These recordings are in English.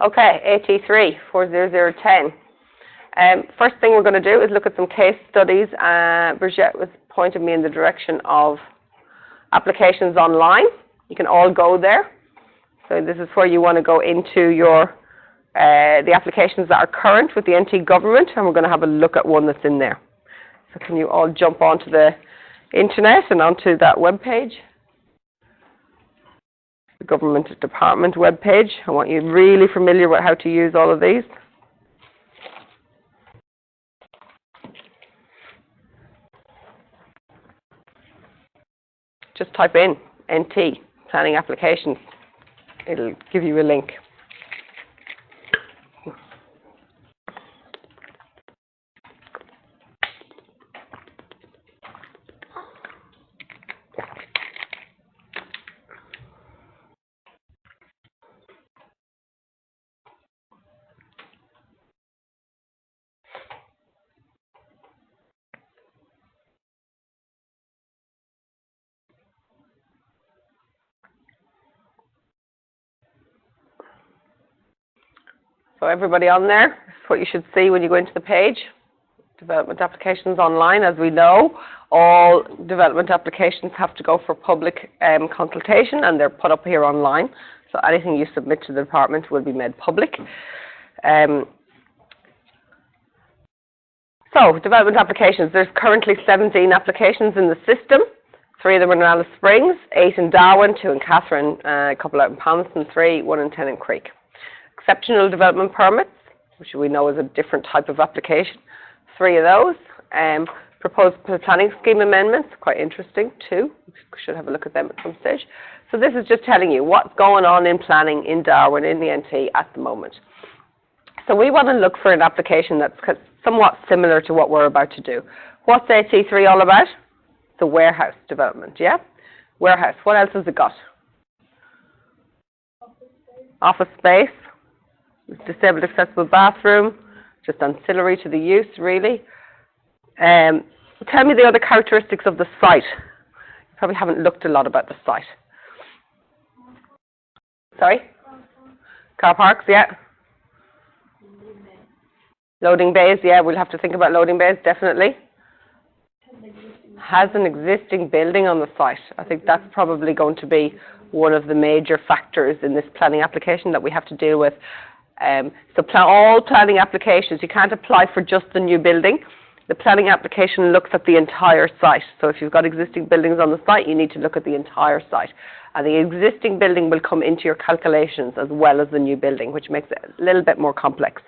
Okay, AT3 40010. First thing we're going to do is look at some case studies. Brigitte was pointing me in the direction of applications online. You can all go there. So this is where you want to go into your the applications that are current with the NT government, and we're going to have a look at one that's in there. So can you all jump onto the internet and onto that web page? The government department web page. I want you really familiar with how to use all of these. Just type in NT, planning applications. It'll give you a link. So everybody on there, this is what you should see when you go into the page. Development applications online. As we know, all development applications have to go for public consultation, and they're put up here online. So anything you submit to the department will be made public. So development applications. There's currently 17 applications in the system. 3 of them are in Alice Springs, 8 in Darwin, 2 in Catherine, a couple out in Palmerston, 3, 1 in Tennant Creek. Exceptional development permits, which we know is a different type of application. 3 of those. Proposed planning scheme amendments, quite interesting too. We should have a look at them at some stage. So this is just telling you what's going on in planning in Darwin, in the NT at the moment. So we want to look for an application that's somewhat similar to what we're about to do. What's AT3 all about? The warehouse development, yeah? Warehouse. What else has it got? Office space. Disabled accessible bathroom. Just ancillary to the use, really. Tell me the other characteristics of the site. You probably haven't looked a lot about the site. Sorry? Car parks, yeah. Loading bays, yeah, we'll have to think about loading bays, definitely. Has an existing building on the site. I think that's probably going to be one of the major factors in this planning application that we have to deal with. So all planning applications, you can't apply for just the new building. The planning application looks at the entire site. So if you've got existing buildings on the site, you need to look at the entire site. And the existing building will come into your calculations as well as the new building, which makes it a little bit more complex.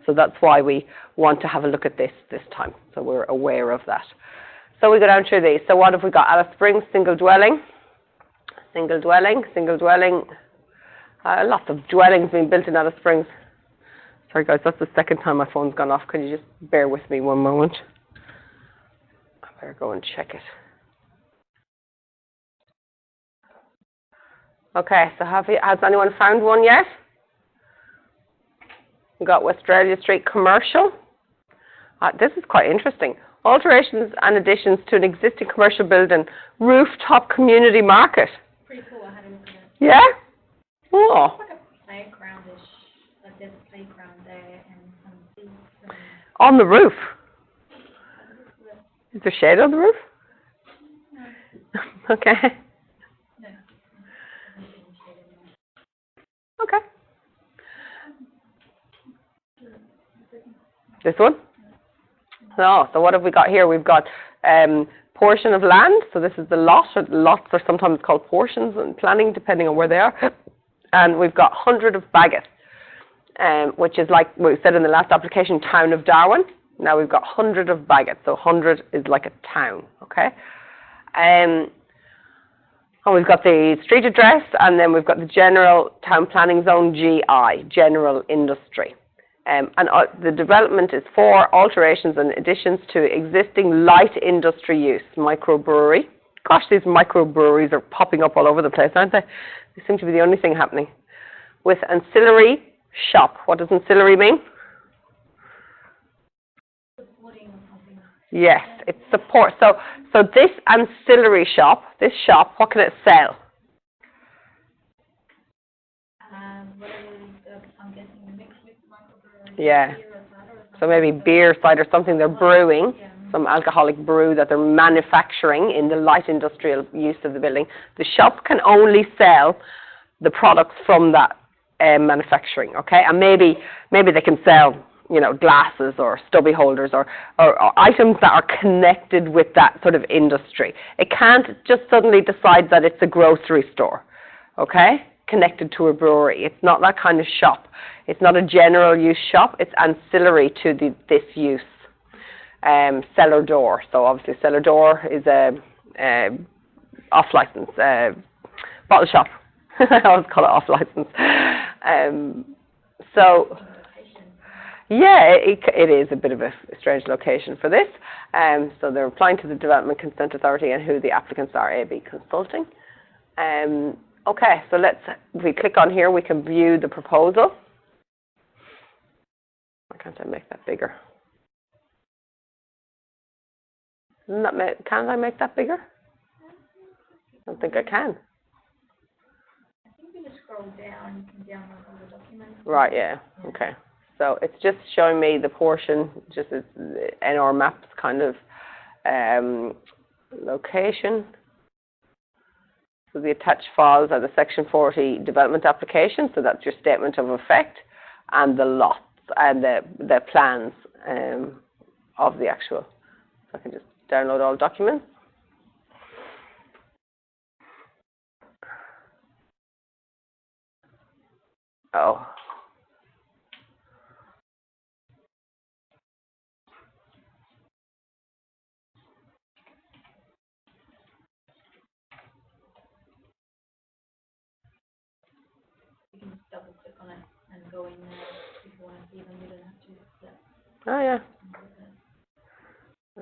So that's why we want to have a look at this time. So we're aware of that. So we go down through these. So what have we got? Alice Springs, single dwelling. Single dwelling, single dwelling. Lots of dwellings being built in Alice Springs. Sorry guys, that's the second time my phone's gone off. Can you just bear with me one moment? I better go and check it. Okay, so has anyone found one yet? We've got Westralia Street Commercial. This is quite interesting. Alterations and additions to an existing commercial building, rooftop community market. Pretty cool. I had a look at it. Yeah? Oh. It's like a playgroundish, like there's a playground there and some seats. On the roof? Is there shade on the roof? No. Okay. No. Okay. This one? No, so what have we got here? We've got portion of land. So this is the lot. Lots are sometimes called portions in planning, depending on where they are. And we've got 100 of Bagot, which is like we said in the last application, town of Darwin. Now we've got 100 of Bagot. So 100 is like a town, okay? And we've got the street address, and then we've got the general town planning zone, GI, general industry. And the development is for alterations and additions to existing light industry use, microbrewery. Gosh, these microbreweries are popping up all over the place, aren't they? They seem to be the only thing happening. With ancillary shop. What does ancillary mean? Supporting something. Yes, it's support. So this ancillary shop, this shop, what can it sell? I'm guessing the mix with microbrewery. Yeah. Beer or cider or So maybe beer, cider, something they're brewing, Yeah. some alcoholic brew that they're manufacturing in the light industrial use of the building. The shop can only sell the products from that manufacturing, okay? And maybe they can sell, you know, glasses or stubby holders or items that are connected with that sort of industry. It can't just suddenly decide that it's a grocery store, okay? Connected to a brewery. It's not that kind of shop. It's not a general use shop. It's ancillary to this use. Cellar door. So obviously cellar door is a off license bottle shop. I always call it off license. So yeah, it is a bit of a strange location for this. So they're applying to the Development Consent Authority and who the applicants are, AB Consulting. Okay, so if we click on here, we can view the proposal. Why can't I make that bigger? Can't I make that bigger? I don't think I can. I think you just scroll down, you can download all the documents. Right, yeah, okay. So it's just showing me the portion, just as NR Maps kind of location. So the attached files are the Section 40 development application, so that's your statement of effect, and the lots and the plans of the actual. So I can just download all documents. Oh. You can just double click on it and go in there if you want to see them. You don't have to. Yeah. Oh, yeah.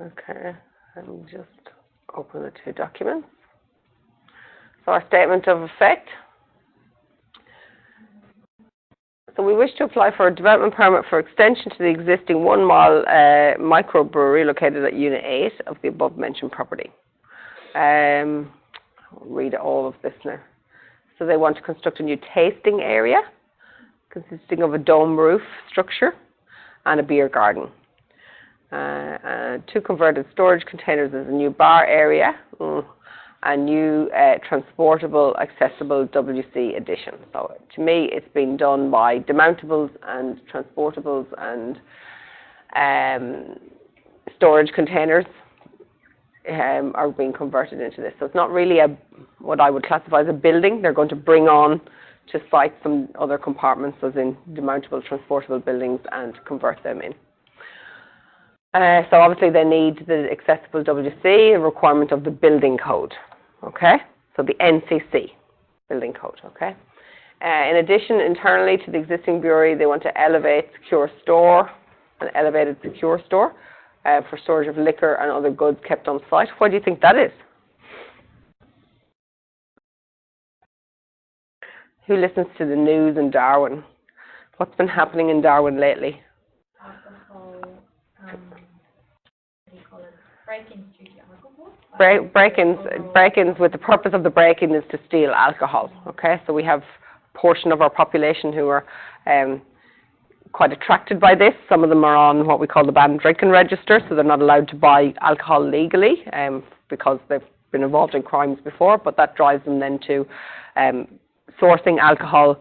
Okay, let me just open the two documents. So our statement of effect. So we wish to apply for a development permit for extension to the existing 1 mile microbrewery located at Unit 8 of the above mentioned property. I'll read all of this now. So they want to construct a new tasting area consisting of a dome roof structure and a beer garden. 2 converted storage containers as a new bar area, a new transportable, accessible WC addition. So to me, it's been done by demountables and transportables and storage containers are being converted into this. So it's not really what I would classify as a building. They're going to bring on to site some other compartments, as in demountable, transportable buildings, and convert them in. So obviously they need the accessible WC, a requirement of the building code, okay? So the NCC building code, okay? In addition, internally to the existing brewery, they want to elevate secure store, an elevated secure store for storage of liquor and other goods kept on site. What do you think that is? Who listens to the news in Darwin? What's been happening in Darwin lately? Alcohol, what do you call it? Break-ins due to alcohol? Break-ins with the purpose of the break-in is to steal alcohol, okay? So we have a portion of our population who are quite attracted by this. Some of them are on what we call the banned drinking register, so they're not allowed to buy alcohol legally because they've been involved in crimes before, but that drives them then to sourcing alcohol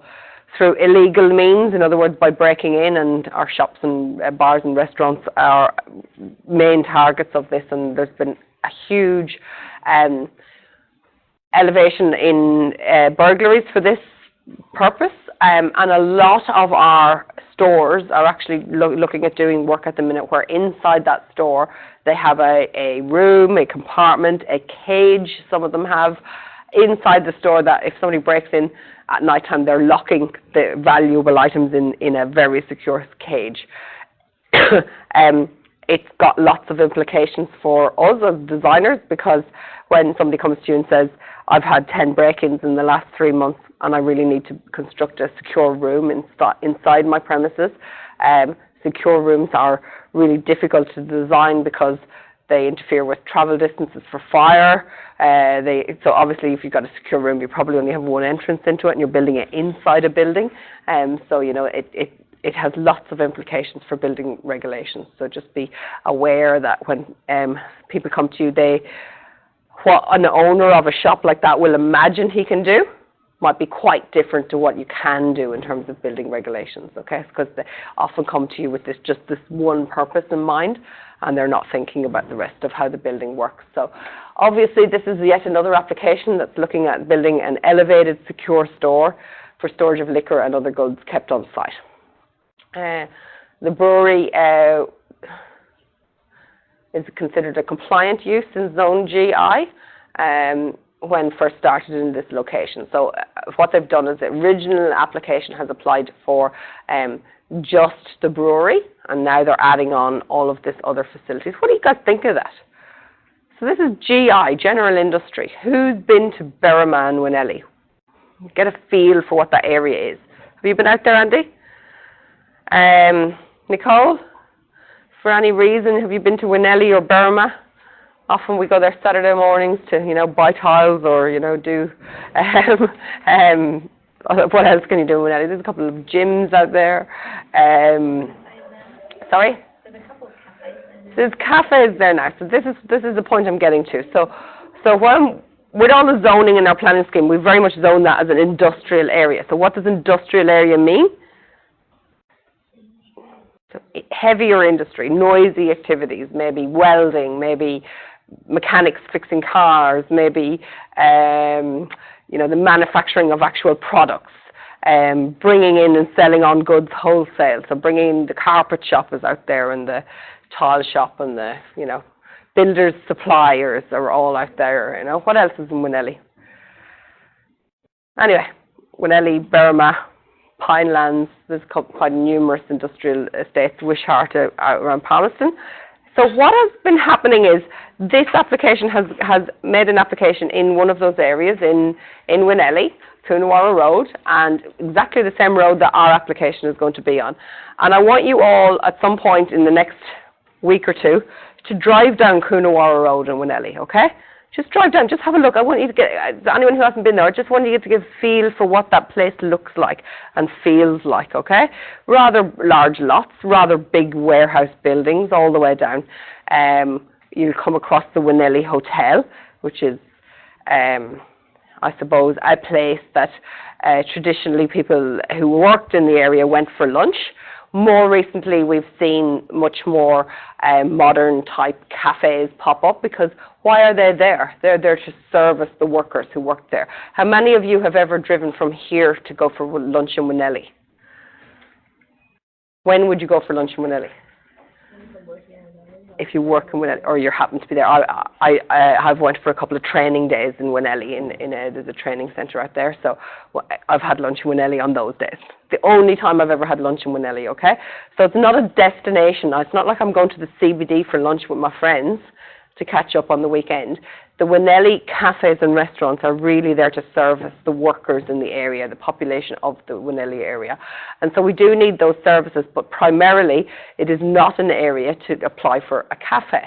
through illegal means, in other words, by breaking in, and our shops and bars and restaurants are main targets of this, and there's been a huge elevation in burglaries for this purpose, and a lot of our stores are actually looking at doing work at the minute where inside that store they have a room, a compartment, a cage, some of them have, inside the store, that if somebody breaks in at night time, they're locking the valuable items in a very secure cage. It's got lots of implications for us as designers, because when somebody comes to you and says, I've had 10 break-ins in the last 3 months and I really need to construct a secure room inside my premises, secure rooms are really difficult to design because They interfere with travel distances for fire. So obviously, if you've got a secure room, you probably only have one entrance into it, and you're building it inside a building. So it has lots of implications for building regulations. So just be aware that when people come to you, what an owner of a shop like that will imagine he can do might be quite different to what you can do in terms of building regulations, okay? Because they often come to you with just this one purpose in mind, and they're not thinking about the rest of how the building works. So obviously this is yet another application that's looking at building an elevated secure store for storage of liquor and other goods kept on site. The brewery is considered a compliant use in Zone GI when first started in this location. So what they've done is the original application has applied for just the brewery, and now they're adding on all of this other facilities. What do you guys think of that? So this is GI, General Industry. Who's been to Berrima and Winnelly? Get a feel for what that area is. Have you been out there, Andy? Nicole? For any reason, have you been to Winnelly or Berrima? Often we go there Saturday mornings to, buy tiles or, do, what else can you do in Winnelly? There's a couple of gyms out there. Sorry? There's a couple of cafes. There's cafes there now. So this is the point I'm getting to. So with all the zoning in our planning scheme, we very much zone that as an industrial area. So what does industrial area mean? So heavier industry, noisy activities, maybe welding, maybe mechanics fixing cars, maybe the manufacturing of actual products, bringing in and selling on goods wholesale. So bringing the carpet shoppers out there and the tile shop and the builders suppliers are all out there. What else is in Winnelly? Anyway, Winnelly, Berrima, Pinelands, there's quite numerous industrial estates, Wishart out around Palmerston. So what has been happening is this application has made an application in one of those areas in Winnelly, Coonawarra Road, and exactly the same road that our application is going to be on. And I want you all at some point in the next week or two to drive down Coonawarra Road in Winnelly, okay? Just drive down, just have a look. I want you to get, anyone who hasn't been there, I just want you to get a feel for what that place looks like and feels like, okay? Rather large lots, rather big warehouse buildings all the way down. You'll come across the Winnelly Hotel, which is, I suppose, a place that traditionally people who worked in the area went for lunch. More recently, we've seen much more modern type cafes pop up, because why are they there? They're there to service the workers who work there. How many of you have ever driven from here to go for lunch in Winnelly? When would you go for lunch in Winnelly? If you work in Winnelly or you happen to be there. I have went for a couple of training days in Winnelly. There's a training centre out there, so I've had lunch in Winnelly on those days. The only time I've ever had lunch in Winnelly, okay? So it's not a destination. It's not like I'm going to the CBD for lunch with my friends to catch up on the weekend. The Winnelly cafes and restaurants are really there to service the workers in the area, the population of the Winnelly area. And so we do need those services, but primarily it is not an area to apply for a cafe.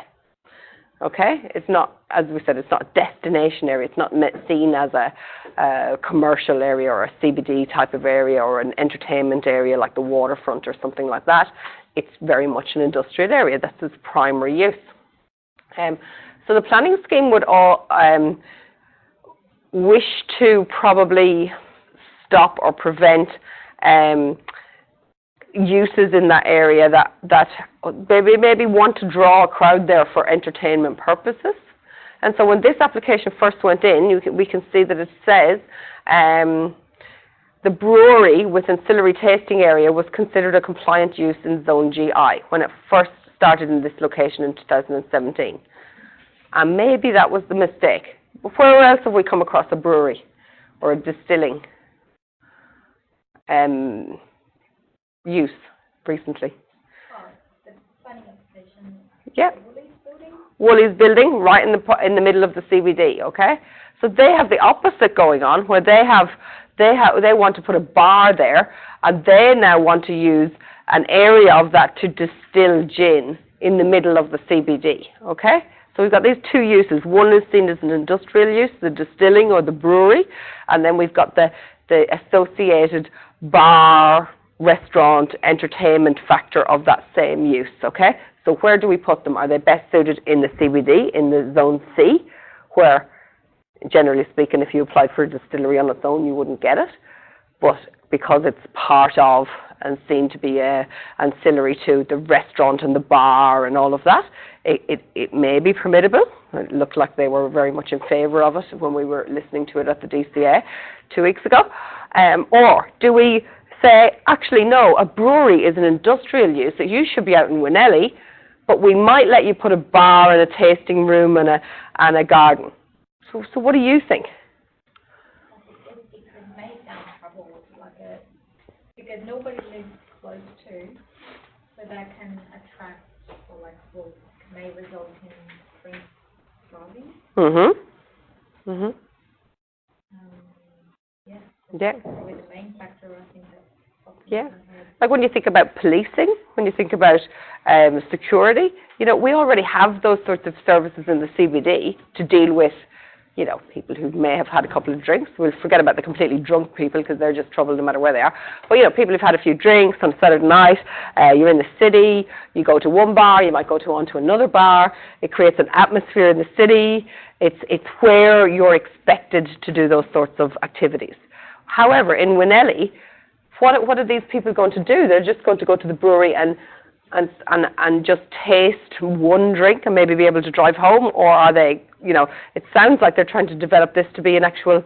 Okay? It's not, as we said, it's not a destination area. It's not seen as a commercial area or a CBD type of area or an entertainment area like the waterfront or something like that. It's very much an industrial area. That's its primary use. So the planning scheme would all wish to probably stop or prevent uses in that area that maybe want to draw a crowd there for entertainment purposes. And so when this application first went in, we can see that it says the brewery with ancillary tasting area was considered a compliant use in Zone GI when it first started in this location in 2017. And maybe that was the mistake. Where else have we come across a brewery or a distilling use recently? The planning application. Yeah. Woolies building. Woolies building, right in the middle of the CBD. Okay, so they have the opposite going on, where they want to put a bar there, and they now want to use an area of that to distill gin in the middle of the CBD. Okay. So we've got these two uses. One is seen as an industrial use, the distilling or the brewery, and then we've got the associated bar, restaurant, entertainment factor of that same use, okay? So where do we put them? Are they best suited in the CBD, in the Zone C, where, generally speaking, if you applied for a distillery on its own, you wouldn't get it, but because it's part of and seen to be ancillary to the restaurant and the bar and all of that, it may be permissible. It looked like they were very much in favour of it when we were listening to it at the DCA 2 weeks ago. Or do we say, actually, no, a brewery is an industrial use, that you should be out in Winnelly, but we might let you put a bar and a tasting room and a garden. So what do you think? It may sound trouble, because nobody lives close to, so that can attract, or may result in drink driving. Yeah. With the main factor, I think that's yeah. Like when you think about policing, when you think about security, we already have those sorts of services in the CBD to deal with, people who may have had a couple of drinks. We'll forget about the completely drunk people because they're just trouble no matter where they are. But, people who've had a few drinks on a Saturday night, you're in the city, you go to one bar, you might go on to another bar. It creates an atmosphere in the city. It's where you're expected to do those sorts of activities. However, in Winnelly, what are these people going to do? They're just going to go to the brewery and just taste one drink and maybe be able to drive home? Or are they, it sounds like they're trying to develop this to be an actual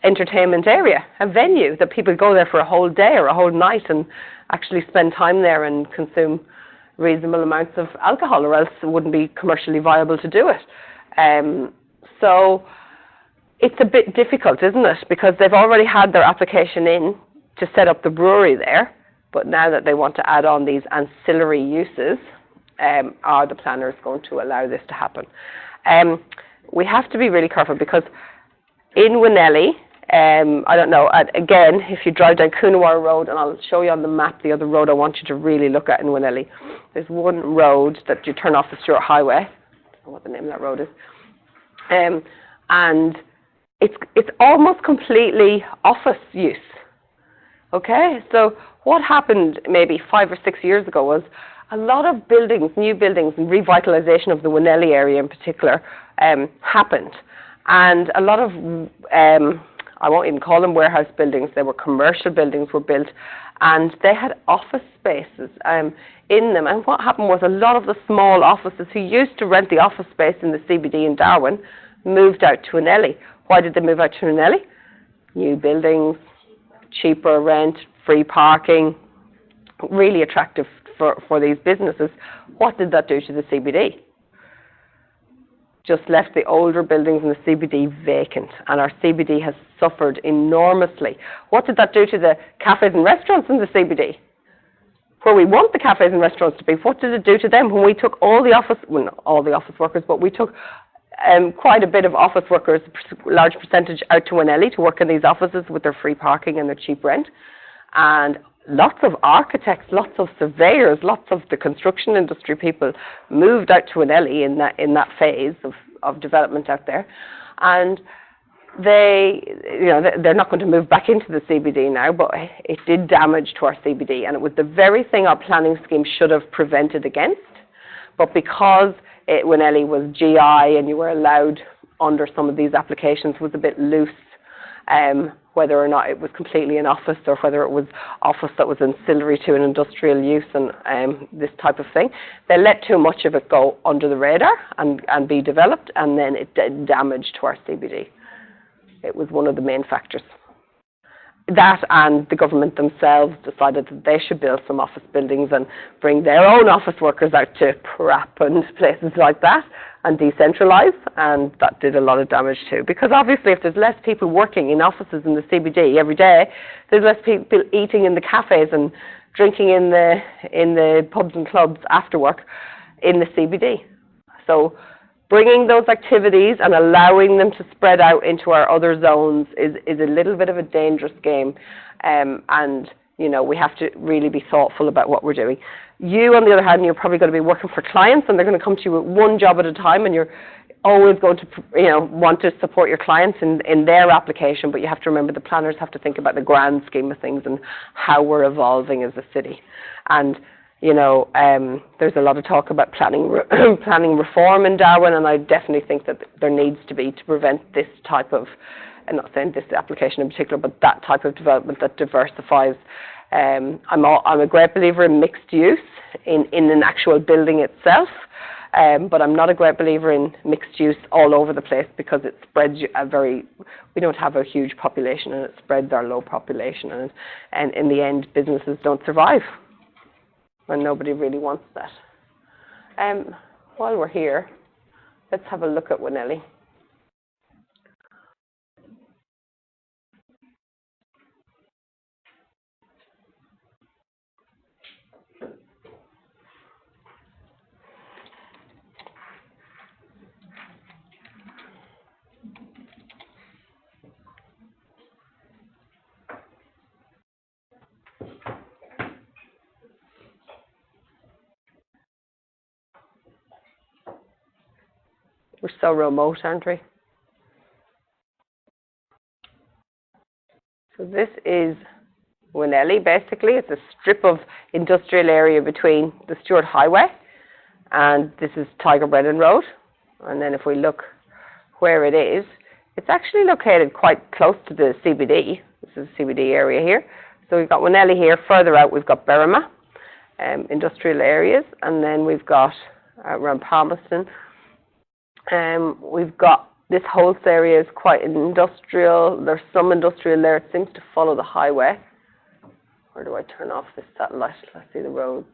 entertainment area, a venue that people go there for a whole day or a whole night and actually spend time there and consume reasonable amounts of alcohol, or else it wouldn't be commercially viable to do it. So it's a bit difficult, isn't it? Because they've already had their application in to set up the brewery there, but now that they want to add on these ancillary uses, are the planners going to allow this to happen? We have to be really careful, because in Winnelly, I don't know, again, if you drive down Coonawarra Road, and I'll show you on the map the other road I want you to really look at in Winnelly. There's one road that you turn off the Stewart Highway. I don't know what the name of that road is. And it's almost completely office use. Okay, so what happened maybe 5 or 6 years ago was a lot of buildings, new buildings, and revitalisation of the Winnelly area in particular happened. And a lot of, I won't even call them warehouse buildings, they were commercial buildings were built, and they had office spaces in them. And what happened was a lot of the small offices who used to rent the office space in the CBD in Darwin moved out to Winnelly. Why did they move out to Winnelly? New buildings, cheaper rent, free parking, really attractive for these businesses. What did that do to the CBD? Just left the older buildings in the CBD vacant, and our CBD has suffered enormously. What did that do to the cafes and restaurants in the CBD? Where we want the cafes and restaurants to be, what did it do to them when we took all the office, well, not all the office workers, but we took quite a bit of office workers, a large percentage, out to Winnelly to work in these offices with their free parking and their cheap rent. And lots of architects, lots of surveyors, lots of the construction industry people moved out to Winnelly in that phase of development out there. And they're not going to move back into the CBD now, but it did damage to our CBD. And it was the very thing our planning scheme should have prevented against. But because Winnelly was GI and you were allowed under some of these applications was a bit loose, whether or not it was completely an office or whether it was office that was ancillary to an industrial use and this type of thing. They let too much of it go under the radar and be developed, and then it did damage to our CBD. It was one of the main factors. That, and the government themselves decided that they should build some office buildings and bring their own office workers out to Prap and places like that and decentralise, and that did a lot of damage too. Because obviously if there's less people working in offices in the CBD every day, there's less people eating in the cafes and drinking in the pubs and clubs after work in the CBD. So bringing those activities and allowing them to spread out into our other zones is a little bit of a dangerous game, and we have to really be thoughtful about what we're doing. You, on the other hand, you're probably going to be working for clients, and they're going to come to you with one job at a time, and you're always going to, want to support your clients in their application, but you have to remember the planners have to think about the grand scheme of things and how we're evolving as a city. And, there's a lot of talk about planning reform in Darwin, and I definitely think that there needs to be to prevent this type of, I'm not saying this application in particular, but that type of development that diversifies. I'm a great believer in mixed use in an actual building itself, but I'm not a great believer in mixed use all over the place, because it spreads we don't have a huge population, and it spreads our low population, and in the end businesses don't survive, and nobody really wants that. While we're here, let's have a look at Winelly. We're so remote, aren't we? So this is Winelly, basically. It's a strip of industrial area between the Stewart Highway, and this is Tiger Brennan Road. And then if we look where it is, it's actually located quite close to the CBD. This is the CBD area here. So we've got Winelly here. Further out, we've got Berrima, industrial areas, and then we've got around Palmerston. We've got this whole area is quite industrial. There's some industrial there. It seems to follow the highway. Where do I turn off this satellite? Let's see the roads.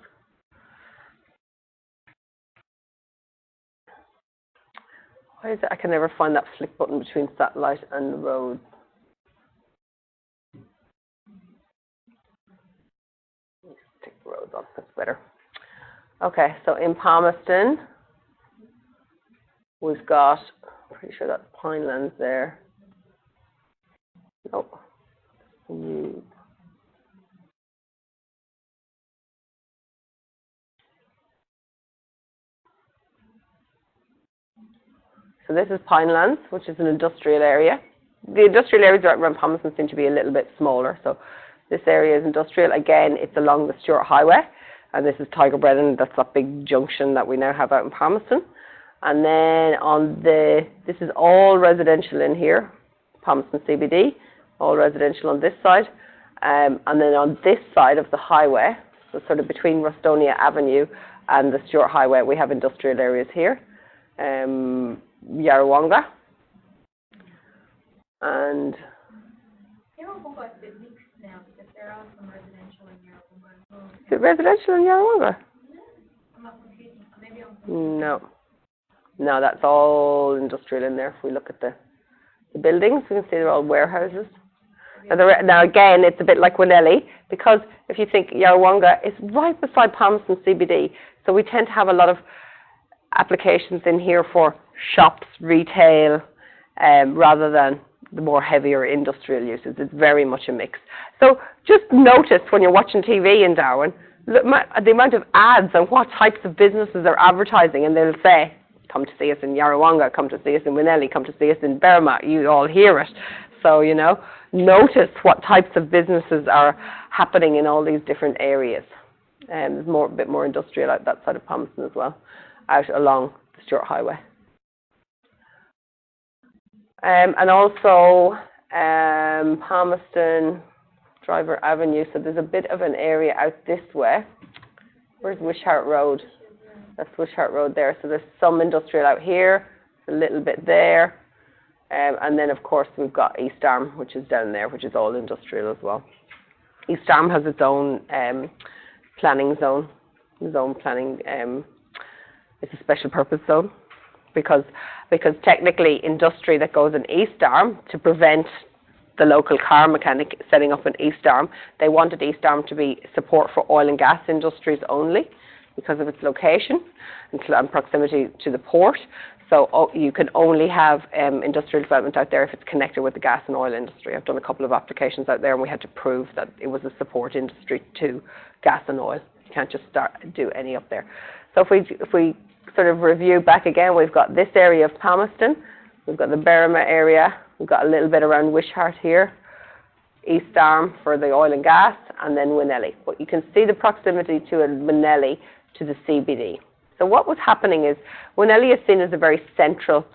Why is it I can never find that flick button between satellite and the roads? Take the roads on. That's better. Okay, so in Palmerston, we've got, I'm pretty sure that's Pinelands there. Nope. So this is Pinelands, which is an industrial area. The industrial areas around Palmerston seem to be a little bit smaller. So this area is industrial. Again, it's along the Stewart Highway. And this is Tiger Brennan. That's that big junction that we now have out in Palmerston. And then this is all residential in here, Palmerston CBD, all residential on this side. And then on this side of the highway, so sort of between Rustonia Avenue and the Stewart Highway, we have industrial areas here. Yarrawonga. And Yarrawonga is a bit mixed now, because there are some residential in Yarrawonga as well. Is it residential in Yarrawonga? No, I'm not confused. Maybe I'm confused. No, that's all industrial in there. If we look at the buildings, we can see they're all warehouses. Now again, it's a bit like Winelly, because if you think Yarrawonga is right beside Palmerston CBD, so we tend to have a lot of applications in here for shops, retail, rather than the more heavier industrial uses. It's very much a mix. So just notice when you're watching TV in Darwin, the amount of ads and what types of businesses they're advertising, and they'll say, come to see us in Yarrawonga, come to see us in Winelly, come to see us in Berrima. You all hear it. So, notice what types of businesses are happening in all these different areas. There's a bit more industrial out that side of Palmerston as well, out along the Stewart Highway. And also Palmerston, Driver Avenue. So there's a bit of an area out this way. Where's Wishart Road? That's Wishart Road there. So there's some industrial out here, a little bit there. And then, of course, we've got East Arm, which is down there, which is all industrial as well. East Arm has its own planning zone. Zone planning, it's a special purpose zone because technically industry that goes in East Arm, to prevent the local car mechanic setting up in East Arm, they wanted East Arm to be support for oil and gas industries only because of its location and proximity to the port. So you can only have industrial development out there if it's connected with the gas and oil industry. I've done a couple of applications out there, and we had to prove that it was a support industry to gas and oil. You can't just do any up there. So if we sort of review back again, we've got this area of Palmerston, we've got the Berrima area, we've got a little bit around Wishart here, East Arm for the oil and gas, and then Winnelly. But you can see the proximity to Winnelly to the CBD. So what was happening is Winnelly is seen as a very central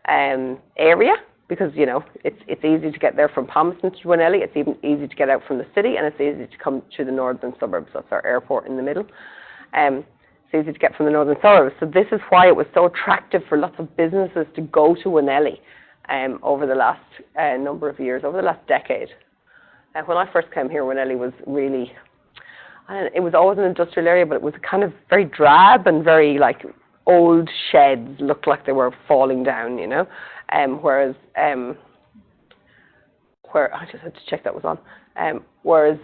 area because, you know, it's easy to get there from Palmerston to Winnelly. It's even easy to get out from the city, and it's easy to come to the northern suburbs. That's our airport in the middle. It's easy to get from the northern suburbs. So this is why it was so attractive for lots of businesses to go to Winnelly over the last number of years, over the last decade. When I first came here, Winnelly was really, it was always an industrial area, but it was kind of very drab and very like old sheds, looked like they were falling down, you know. Where I just had to check that was on. Whereas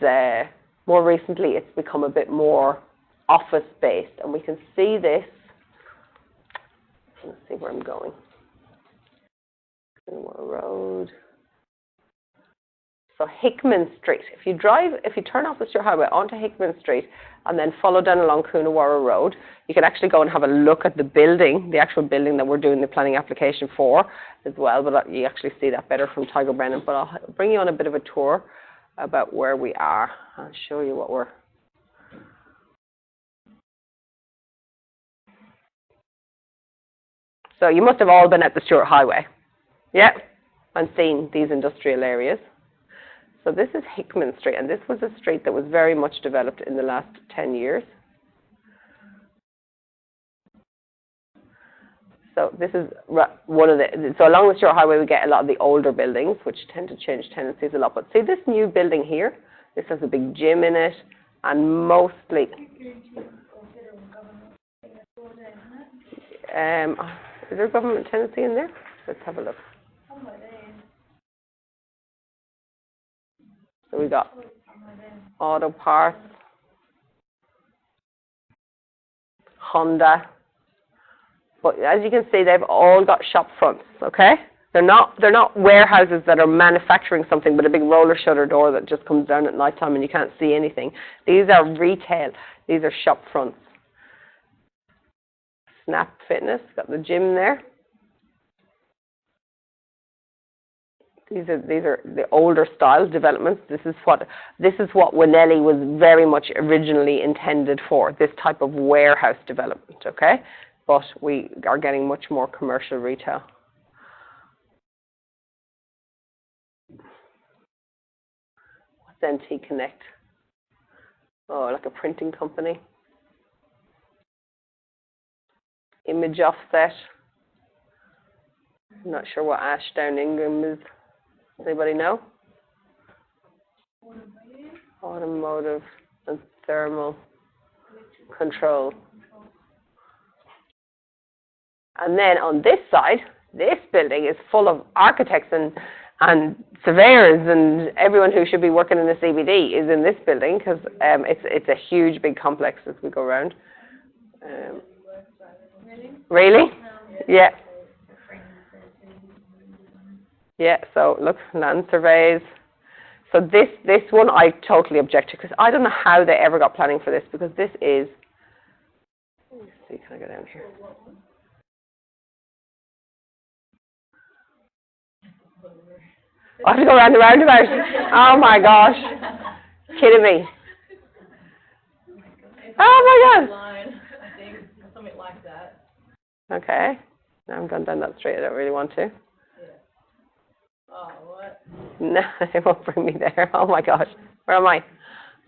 more recently, it's become a bit more office-based, and we can see this. Let's see where I'm going. Road. So Hickman Street. If you turn off the Stewart Highway onto Hickman Street and then follow down along Coonawarra Road, you can actually go and have a look at the building, the actual building that we're doing the planning application for as well, but you actually see that better from Tiger Brennan. But I'll bring you on a bit of a tour about where we are. I'll show you what we're... So you must have all been at the Stewart Highway, yeah, and seen these industrial areas. So this is Hickman Street, and this was a street that was very much developed in the last 10 years. So this is one of the, so along the Stewart Highway we get a lot of the older buildings, which tend to change tenancies a lot. But see this new building here? This has a big gym in it, and mostly... is there a government tenancy in there? Let's have a look. So we got auto parts, Honda, but as you can see, they've all got shop fronts. Okay, they're not warehouses that are manufacturing something, but a big roller shutter door that just comes down at night time and you can't see anything. These are retail. These are shop fronts. Snap Fitness, got the gym there. These are the older style developments. This is what Winnelly was very much originally intended for, this type of warehouse development, okay? But we are getting much more commercial retail. What's NT Connect? Oh, like a printing company. Image Offset. I'm not sure what Ashdown Ingham is. Anybody know? Automotive and thermal control. And then on this side, this building is full of architects and surveyors and everyone who should be working in the CBD is in this building because it's a huge big complex as we go around. Really? Yeah. Yeah, so look, land surveys. So this one I totally object to because I don't know how they ever got planning for this because this is, let me see, can I go down here? I have to go around the roundabout. Oh my gosh. Kidding me. Oh my god. I think something like that. Okay. Now I'm going down that street. I don't really want to. Oh, what? No, it won't bring me there. Oh my gosh. Where am I?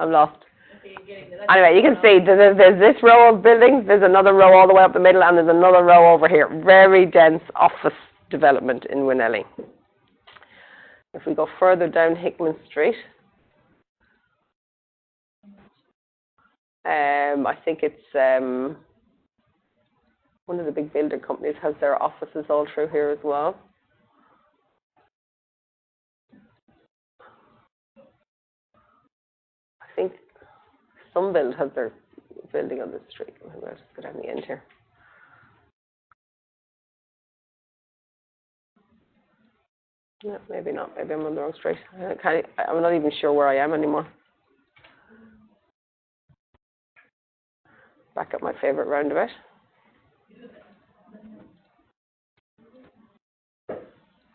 I'm lost. Okay, Anyway, you can see there's this row of buildings, there's another row all the way up the middle, and there's another row over here. Very dense office development in Winnelly. If we go further down Hickman Street, I think it's one of the big builder companies has their offices all through here as well. I think Sunbuild has their building on this street. I'll just go down the end here. No, maybe not. Maybe I'm on the wrong street. I'm not even sure where I am anymore. Back up my favourite roundabout.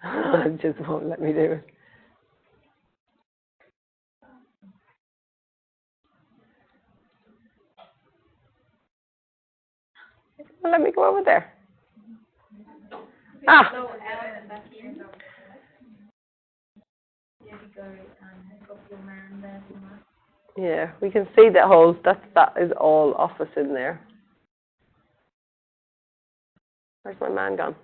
It just won't let me do it. Well, let me go over there. Ah. So, back here. There you go, hook up your man there. Yeah, we can see that whole, that is all office in there. Where's my man gone?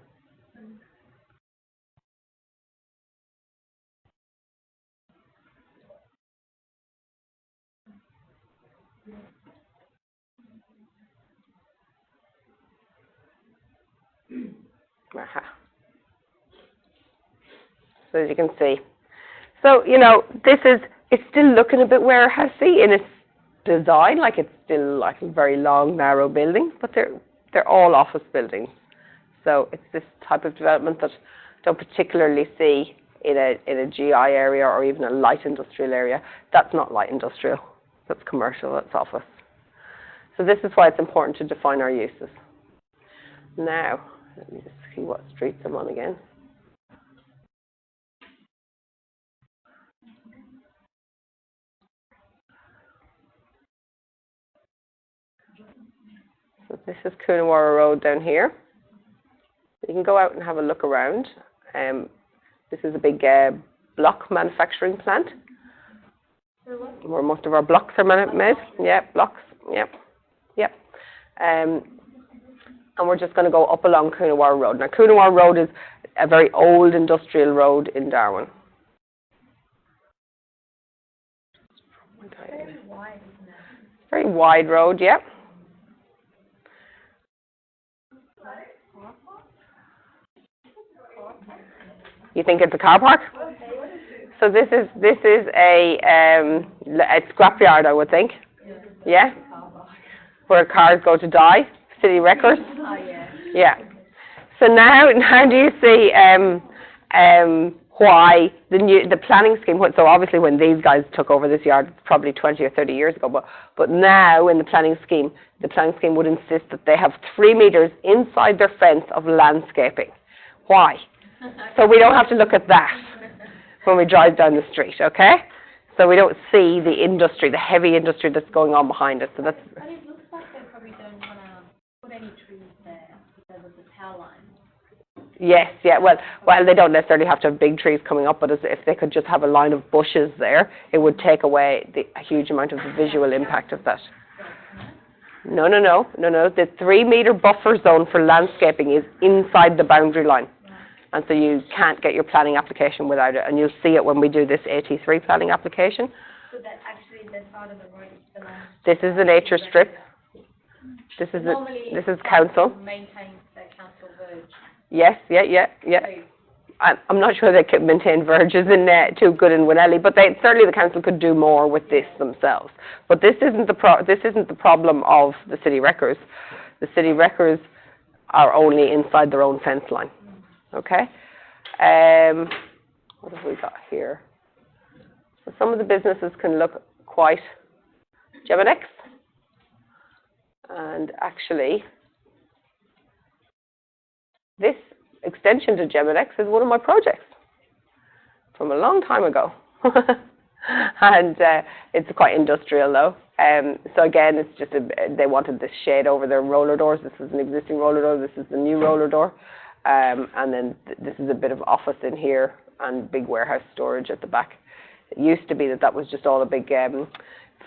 Aha. So as you can see. So, you know, it's still looking a bit warehousey in its design, like it's still like a very long, narrow building, but they're all office buildings. So it's this type of development that I don't particularly see in a GI area or even a light industrial area. That's not light industrial. That's commercial. That's office. So this is why it's important to define our uses. Now, let me just see what streets I'm on again. So this is Coonawarra Road down here. You can go out and have a look around. This is a big block manufacturing plant where most of our blocks are made. Yeah, blocks. Yep. Yep. And we're just going to go up along Coonawarra Road. Now, Coonawarra Road is a very old industrial road in Darwin. Very wide, isn't it? Very wide road, yeah. You think it's a car park? So this is a scrapyard, I would think. Yeah. Where cars go to die. City wreckers. Oh, yeah. Yeah. So now do you see why the planning scheme? So obviously when these guys took over this yard, probably 20 or 30 years ago, but now in the planning scheme would insist that they have 3 meters inside their fence of landscaping. Why? So we don't have to look at that when we drive down the street, okay? So we don't see the industry, the heavy industry that's going on behind it. So that's. But it looks like they probably don't want to put any trees there because of the power line. Yes, yeah. Well, they don't necessarily have to have big trees coming up, but if they could just have a line of bushes there, it would take away a huge amount of the visual impact of that. No. The 3 meter buffer zone for landscaping is inside the boundary line. And so you can't get your planning application without it. And you'll see it when we do this AT3 planning application. So that actually the side of the road is the land. This is the nature strip. This is council. Maintains the council verge. Yes, yeah. I'm not sure they can maintain verges too good in Winnelly, but certainly the council could do more with this themselves. But this isn't the problem of the city wreckers. The city wreckers are only inside their own fence line. Okay. What have we got here? So some of the businesses can look quite Geminex. And actually, this extension to Geminex is one of my projects from a long time ago. And it's quite industrial though. So again, it's just they wanted this shade over their roller doors. This is an existing roller door. This is the new roller door. And then this is a bit of office in here and big warehouse storage at the back. It used to be that was just all a big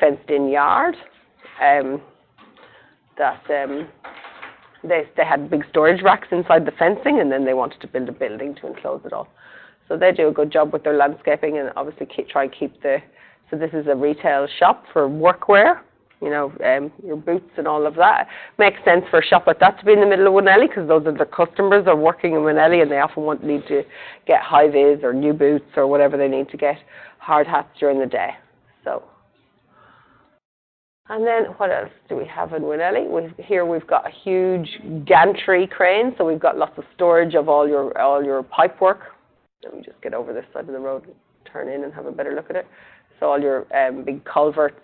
fenced-in yard. They had big storage racks inside the fencing, and then they wanted to build a building to enclose it all. So they do a good job with their landscaping, and obviously try and keep So this is a retail shop for workwear. You know, your boots and all of that. Makes sense for a shop like that to be in the middle of Winnelly because those are the customers are working in Winnelly and they often need to get high-vis or new boots or whatever they need to get, hard hats during the day. So, and then what else do we have in Winnelly? Here we've got a huge gantry crane, so we've got lots of storage of all your pipe work. Let me just get over this side of the road, turn in and have a better look at it. So all your big culverts,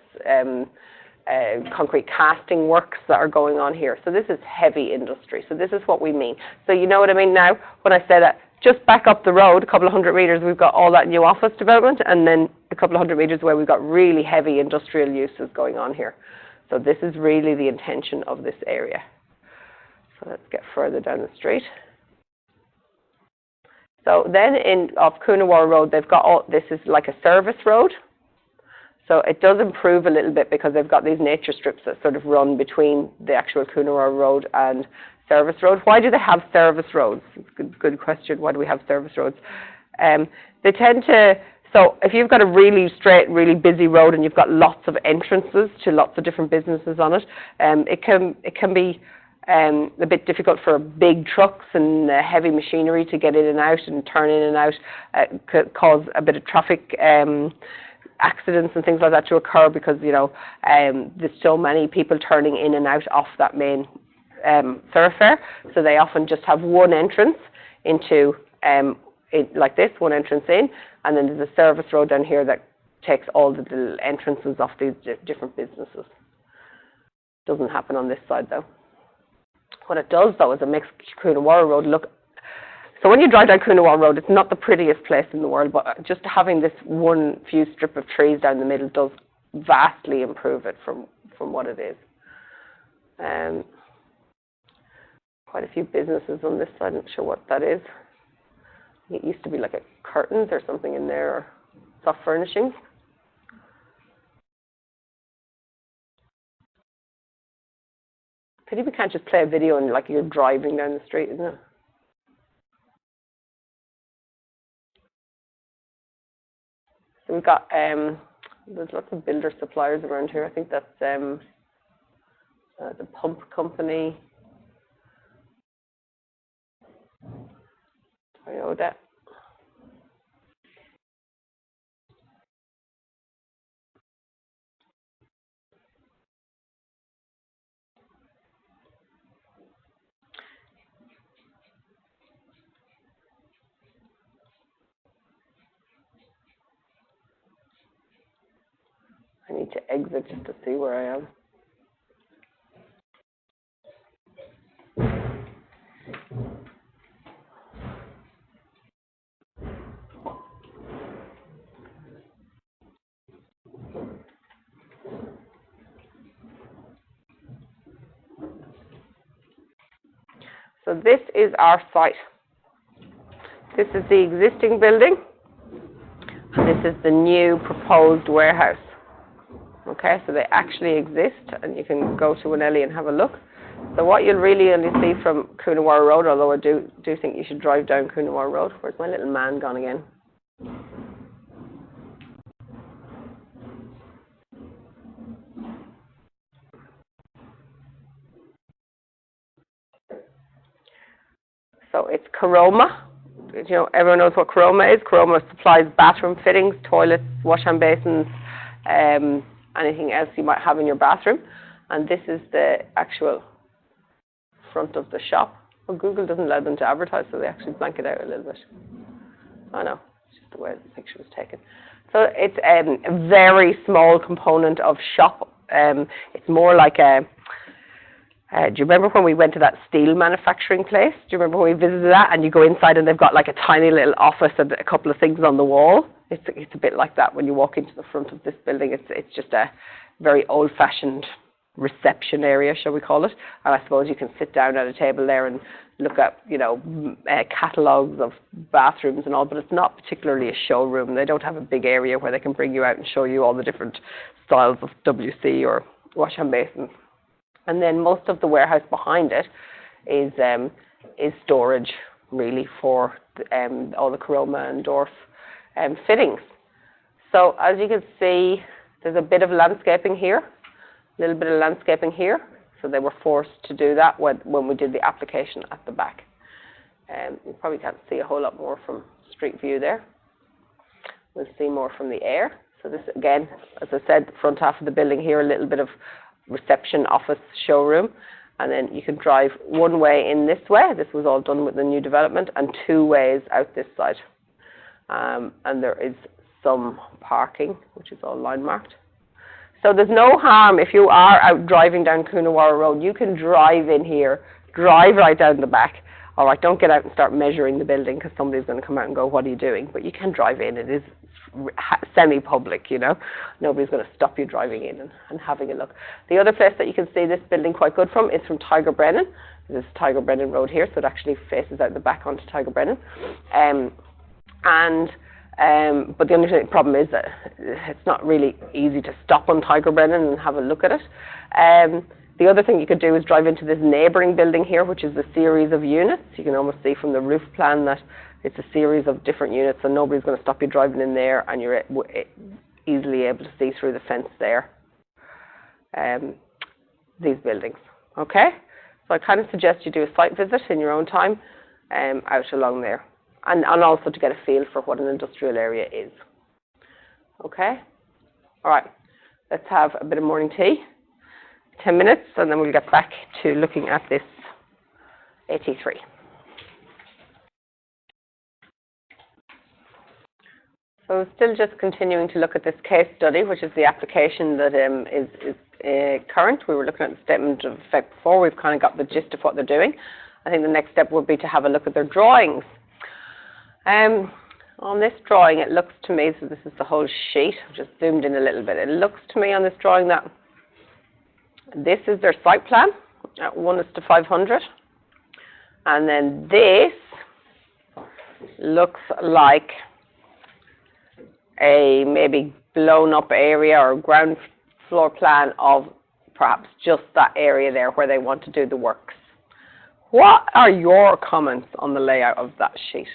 concrete casting works that are going on here. So this is heavy industry. So this is what we mean. So you know what I mean now when I say that? Just back up the road, a couple of hundred meters, we've got all that new office development, and then a couple of hundred meters where we've got really heavy industrial uses going on here. So this is really the intention of this area. So let's get further down the street. So then off Coonawarra Road, they've got this is like a service road. So it does improve a little bit because they've got these nature strips that sort of run between the actual Coonawarra Road and service road. Why do they have service roads? Good question. Why do we have service roads? They tend to, so if you've got a really straight, really busy road and you've got lots of entrances to lots of different businesses on it, it can be a bit difficult for big trucks and heavy machinery to get in and out and turn in and out, could cause a bit of traffic accidents and things like that to occur because, you know, there's so many people turning in and out off that main thoroughfare, so they often just have one entrance into like this, one entrance in, and then there's a service road down here that takes all the little entrances off these different businesses. Doesn't happen on this side though. What it does though is it makes Coonawarra Road look, so when you drive down Coonawarra Road, it's not the prettiest place in the world, but just having this one few strip of trees down the middle does vastly improve it from what it is. Quite a few businesses on this side. I'm not sure what that is. It used to be like a curtains or something in there, or soft furnishings. Pity we can't just play a video and like you're driving down the street, isn't it? So we've got there's lots of builder suppliers around here. I think that's the pump company. Toyota. I need to exit just to see where I am. So this is our site. This is the existing building, and this is the new proposed warehouse. Okay, so they actually exist, and you can go to Winelly and have a look. So what you'll really only see from Coonawarra Road, although I do think you should drive down Coonawarra Road. Where's my little man gone again? So it's Caroma. You know, everyone knows what Caroma is. Caroma supplies bathroom fittings, toilets, wash hand basins, anything else you might have in your bathroom. And this is the actual front of the shop. Well, Google doesn't allow them to advertise, so they actually blank it out a little bit. I know, it's just the way the picture was taken. So it's a very small component of shop. It's more like a, do you remember when we went to that steel manufacturing place? Do you remember when we visited that? And you go inside and they've got like a tiny little office and a couple of things on the wall. It's a bit like that when you walk into the front of this building. It's just a very old-fashioned reception area, shall we call it? And I suppose you can sit down at a table there and look at, you know, catalogues of bathrooms and all, but it's not particularly a showroom. They don't have a big area where they can bring you out and show you all the different styles of WC or wash hand basins. And then most of the warehouse behind it is storage, really, for all the Caroma and Dorf fittings. So as you can see, there's a bit of landscaping here, a little bit of landscaping here. So they were forced to do that when we did the application at the back. You probably can't see a whole lot more from street view there. We'll see more from the air. So this, again, as I said, the front half of the building here, a little bit of reception, office, showroom, and then you can drive one way in this way. This was all done with the new development, and two ways out this side. And there is some parking, which is all line marked. So there's no harm if you are out driving down Coonawarra Road. You can drive in here, drive right down the back. All right, don't get out and start measuring the building because somebody's going to come out and go, what are you doing? But you can drive in. It is semi-public, you know. Nobody's going to stop you driving in and having a look. The other place that you can see this building quite good from is from Tiger Brennan. This is Tiger Brennan Road here, so it actually faces out the back onto Tiger Brennan. But the only problem is that it's not really easy to stop on Tiger Brennan and have a look at it. The other thing you could do is drive into this neighbouring building here, which is a series of units. You can almost see from the roof plan that it's a series of different units, and nobody's going to stop you driving in there, and you're easily able to see through the fence there. These buildings, okay? So I kind of suggest you do a site visit in your own time out along there, and also to get a feel for what an industrial area is. Okay? All right, let's have a bit of morning tea. 10 minutes, and then we'll get back to looking at this 83. So still just continuing to look at this case study, which is the application that is current. We were looking at the statement of effect before. We've kind of got the gist of what they're doing. I think the next step would be to have a look at their drawings. On this drawing, it looks to me, so this is the whole sheet, I've just zoomed in a little bit. It looks to me on this drawing that this is their site plan at 1:500. And then this looks like a maybe blown up area or ground floor plan of perhaps just that area there where they want to do the works. What are your comments on the layout of that sheet?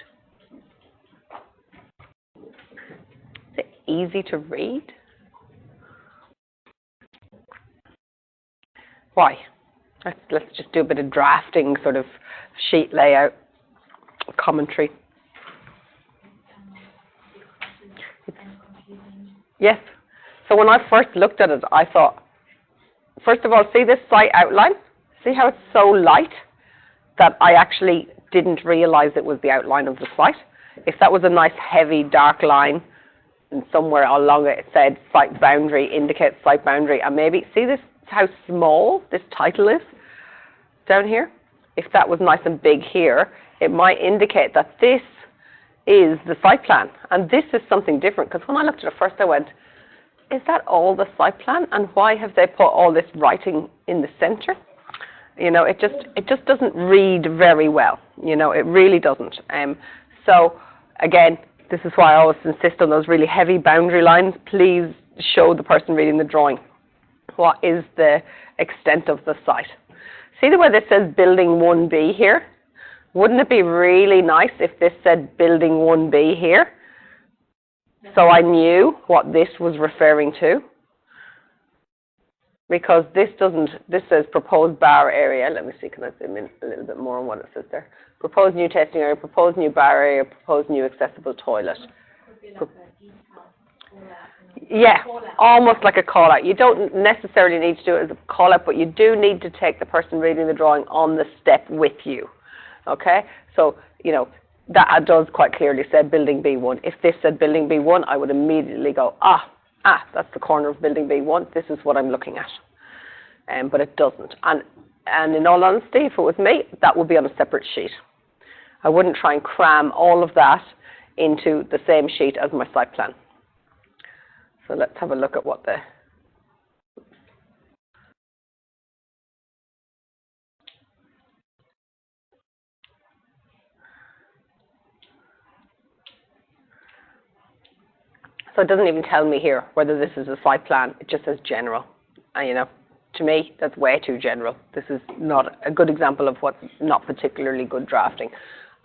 Is it easy to read? Why? Let's just do a bit of drafting, sort of sheet layout, commentary. Yes. So when I first looked at it, I thought, first of all, see this site outline? See how it's so light that I actually didn't realize it was the outline of the site? If that was a nice heavy dark line and somewhere along it said site boundary, indicates site boundary, and maybe, see this, how small this title is down here? If that was nice and big here, it might indicate that this is the site plan, and this is something different, because when I looked at it first I went, is that all the site plan, and why have they put all this writing in the center? You know, it just doesn't read very well, you know, it really doesn't. So again, this is why I always insist on those really heavy boundary lines. Please show the person reading the drawing what is the extent of the site. See the way this says building 1B here? Wouldn't it be really nice if this said building 1B here? So I knew what this was referring to. Because this says proposed bar area. Let me see, can I zoom in a little bit more on what it says there? Proposed new testing area, proposed new bar area, proposed new accessible toilet. Could be like a detailed call-out. Yeah, almost like a call-out. You don't necessarily need to do it as a call-out, but you do need to take the person reading the drawing on the step with you. Okay? So, you know, that does quite clearly say building B1. If this said building B1, I would immediately go, that's the corner of building B1. This is what I'm looking at. But it doesn't. And in all honesty, if it was me, that would be on a separate sheet. I wouldn't try and cram all of that into the same sheet as my site plan. So let's have a look at what so it doesn't even tell me here whether this is a site plan. It just says general. And, you know, to me, that's way too general. This is not a good example of what's not particularly good drafting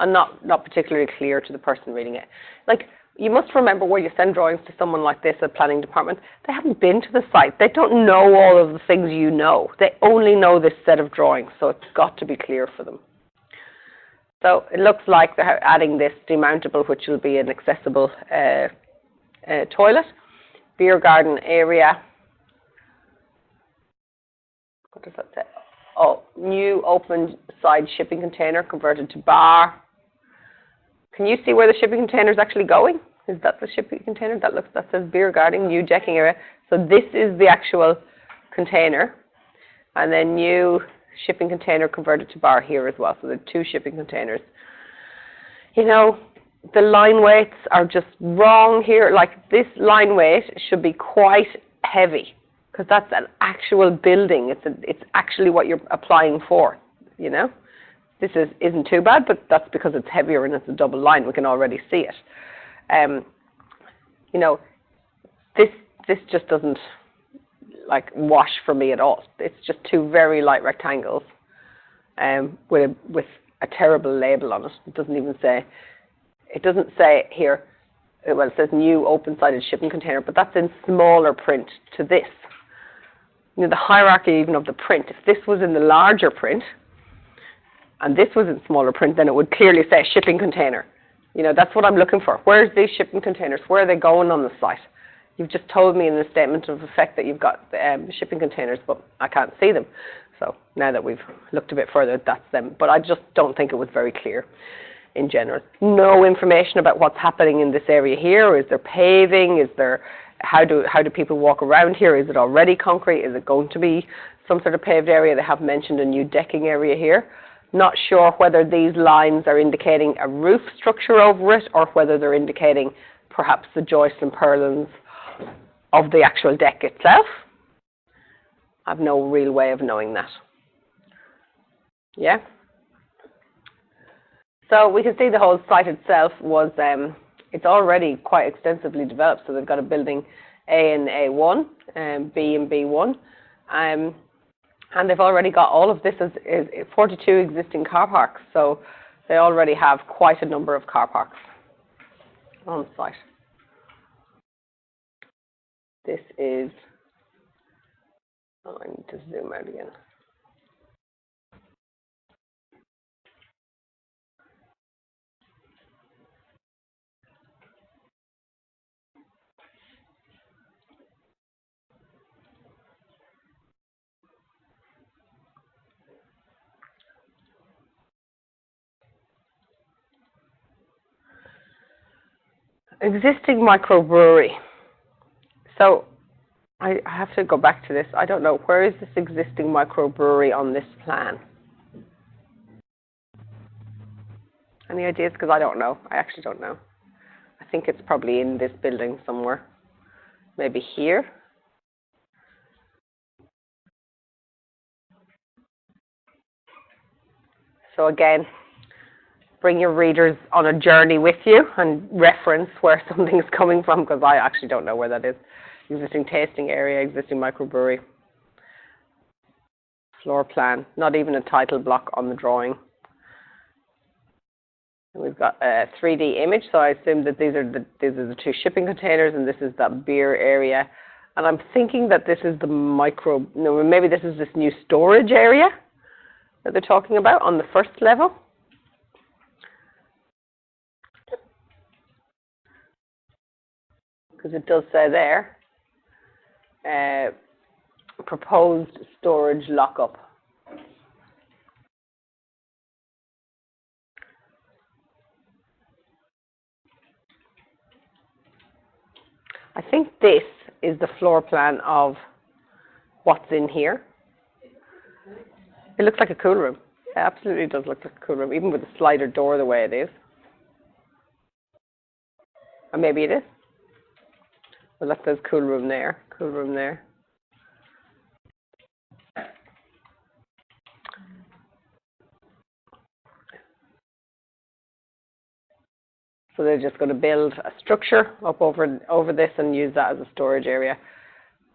and not particularly clear to the person reading it. Like, you must remember where you send drawings to someone like this at planning department, they haven't been to the site. They don't know all of the things you know. They only know this set of drawings, so it's got to be clear for them. So it looks like they're adding this demountable, which will be an accessible toilet. Beer garden area. What does that say? Oh, new open side shipping container converted to bar. Can you see where the shipping container is actually going? Is that the shipping container? That says beer garden, new decking area. So this is the actual container, and then new shipping container converted to bar here as well. So there are 2 shipping containers. You know, the line weights are just wrong here. Like, this line weight should be quite heavy, because that's an actual building. It's actually what you're applying for, you know. This isn't too bad, but that's because it's heavier and it's a double line. We can already see it. You know, this just doesn't like wash for me at all. It's just 2 very light rectangles with a terrible label on it. It doesn't even say. It doesn't say here. Well, it says new open-sided shipping container, but that's in smaller print to this. You know, the hierarchy even of the print. If this was in the larger print, and this was in smaller print, then it would clearly say shipping container. You know, that's what I'm looking for. Where's these shipping containers? Where are they going on the site? You've just told me in the statement of effect that you've got shipping containers, but I can't see them. So now that we've looked a bit further, that's them. But I just don't think it was very clear in general. No information about what's happening in this area here. Is there paving? Is there, how do people walk around here? Is it already concrete? Is it going to be some sort of paved area? They have mentioned a new decking area here. Not sure whether these lines are indicating a roof structure over it or whether they're indicating perhaps the joists and purlins of the actual deck itself. I have no real way of knowing that. Yeah? So we can see the whole site itself was, it's already quite extensively developed. So they've got a building A and A1, B and B1. And they've already got all of this as 42 existing car parks. So they already have quite a number of car parks on site. This is, oh, I need to zoom out again. Existing microbrewery. So I have to go back to this. I don't know. Where is this existing microbrewery on this plan? Any ideas? Because I don't know. I actually don't know. I think it's probably in this building somewhere. Maybe here. So again, bring your readers on a journey with you and reference where something's coming from, because I actually don't know where that is. Existing tasting area, existing microbrewery. Floor plan, not even a title block on the drawing. And we've got a 3D image, so I assume that these are the 2 shipping containers, and this is that beer area. And I'm thinking that this is the maybe this is this new storage area that they're talking about on the first level. Because it does say there, proposed storage lockup. I think this is the floor plan of what's in here. It looks like a cool room. It absolutely does look like a cool room, even with the slider door the way it is. Or maybe it is. Well, that says cool room there, cool room there. So they're just going to build a structure up over this and use that as a storage area.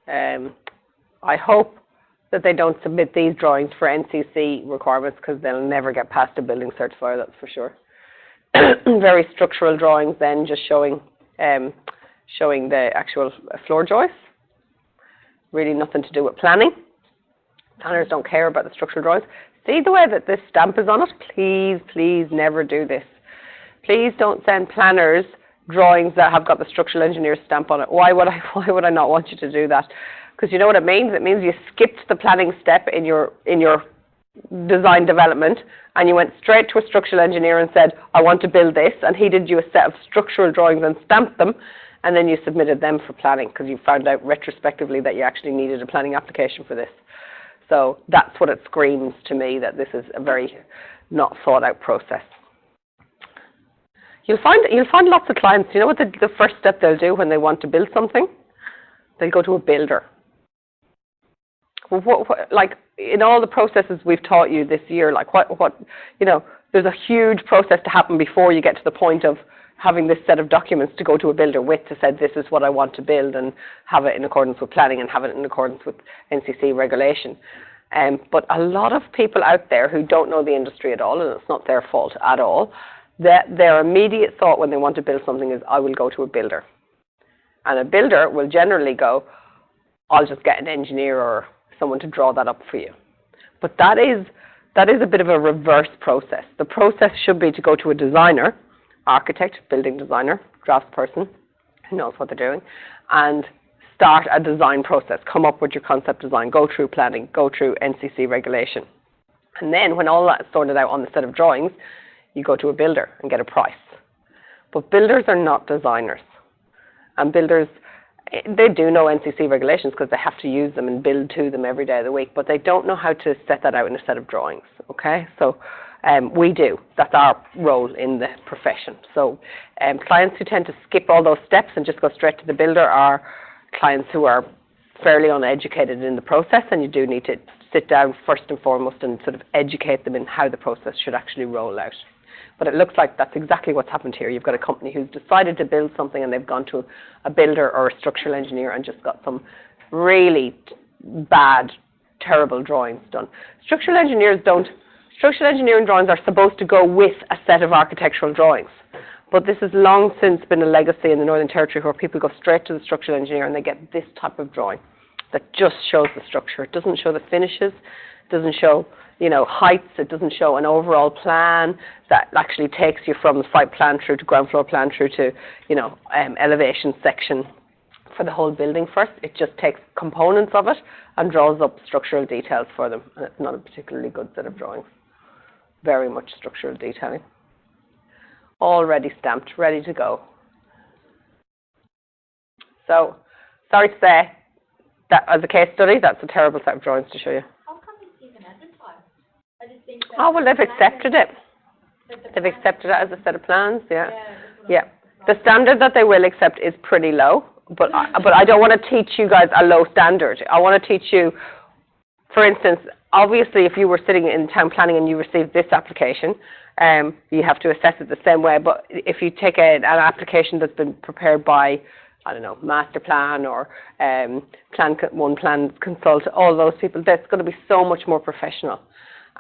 I hope that they don't submit these drawings for NCC requirements, because they'll never get past a building certifier, that's for sure. Very structural drawings then, just showing the actual floor joists. Really nothing to do with planning. Planners don't care about the structural drawings. See the way that this stamp is on it? Please, please never do this. Please don't send planners drawings that have got the structural engineer stamp on it. Why would I not want you to do that? Because you know what it means? It means you skipped the planning step in your design development and you went straight to a structural engineer and said, I want to build this, and he did you a set of structural drawings and stamped them, and then you submitted them for planning because you found out retrospectively that you actually needed a planning application for this. So that's what it screams to me, that this is a very not thought out process. You'll find lots of clients, you know what the first step they'll do when they want to build something? They'll go to a builder. Well, like in all the processes we've taught you this year, like you know, there's a huge process to happen before you get to the point of having this set of documents to go to a builder with to say this is what I want to build and have it in accordance with planning and have it in accordance with NCC regulation. But a lot of people out there who don't know the industry at all, and it's not their fault at all, that their immediate thought when they want to build something is, I will go to a builder. And a builder will generally go, I'll just get an engineer or someone to draw that up for you. But that is a bit of a reverse process. The process should be to go to a designer, architect, building designer, draftsperson, who knows what they're doing, and start a design process. Come up with your concept design, go through planning, go through NCC regulation. And then when all that is sorted out on the set of drawings, you go to a builder and get a price. But builders are not designers. And builders, they do know NCC regulations because they have to use them and build to them every day of the week, but they don't know how to set that out in a set of drawings, okay? So we do. That's our role in the profession. So clients who tend to skip all those steps and just go straight to the builder are clients who are fairly uneducated in the process, and you do need to sit down first and foremost and sort of educate them in how the process should actually roll out. But it looks like that's exactly what's happened here. You've got a company who's decided to build something and they've gone to a builder or a structural engineer and just got some really bad, terrible drawings done. Structural engineering drawings are supposed to go with a set of architectural drawings. But this has long since been a legacy in the Northern Territory where people go straight to the structural engineer and they get this type of drawing that just shows the structure. It doesn't show the finishes, it doesn't show, you know, heights, it doesn't show an overall plan that actually takes you from the site plan through to ground floor plan through to, you know, elevation section for the whole building first. It just takes components of it and draws up structural details for them, and it's not a particularly good set of drawings. Very much structural detailing. Already stamped, ready to go. So, sorry to say, that as a case study, that's a terrible set of drawings to show you. How come it's even advertised? I just think that Oh, well, they've accepted it. They've accepted it as a set of plans, yeah. Yeah. The standard that they will accept is pretty low, but I don't want to teach you guys a low standard. I want to teach you, for instance, obviously if you were sitting in town planning and you received this application, you have to assess it the same way, but if you take an application that's been prepared by, I don't know, Master Plan or Plan Consult, all those people, that's going to be so much more professional.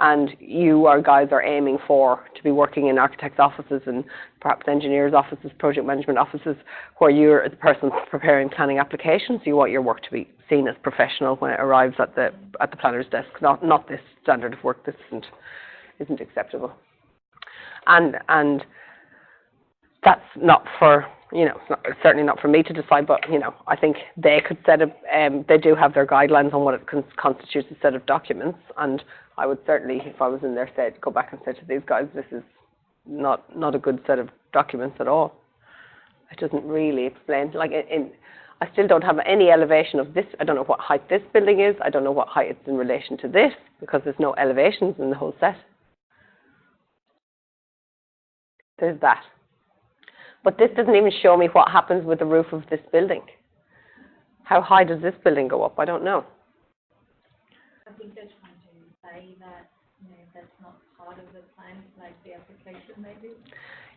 And you guys are aiming to be working in architects' offices and perhaps engineers' offices, project management offices, where you're the person preparing planning applications. You want your work to be seen as professional when it arrives at the planner's desk, not this standard of work. This isn't acceptable. And that's not for, you know, it's certainly not for me to decide, but, you know, I think they could set up, they do have their guidelines on what it constitutes a set of documents, and I would certainly, if I was in there, go back and say to these guys, this is not a good set of documents at all. It doesn't really explain, like, I still don't have any elevation of this. I don't know what height this building is. I don't know what height it's in relation to this, because there's no elevations in the whole set. There's that. But this doesn't even show me what happens with the roof of this building. How high does this building go up? I don't know. I think they're trying to say that, you know, that's not part of the plan, like the application maybe.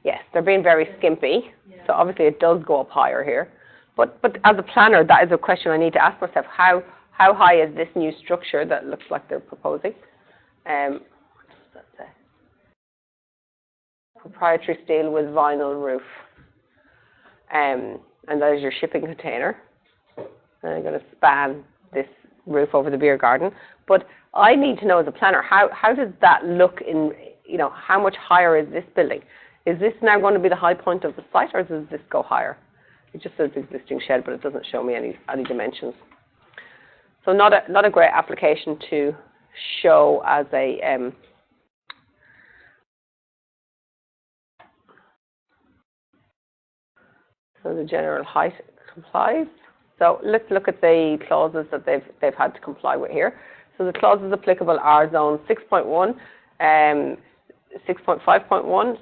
Yes, they're being very skimpy. Yeah. So obviously it does go up higher here. But as a planner, that is a question I need to ask myself. How high is this new structure that looks like they're proposing? What does that say? Proprietary steel with vinyl roof. And that is your shipping container. And I'm going to span this roof over the beer garden. But I need to know as a planner, how does that look in, you know, how much higher is this building? Is this now going to be the high point of the site, or does this go higher? It just says existing shed, but it doesn't show me any dimensions. So not a great application to show as a so the general height complies. So let's look at the clauses that they've had to comply with here. So the clauses applicable are zone 6.1, 6.5.1,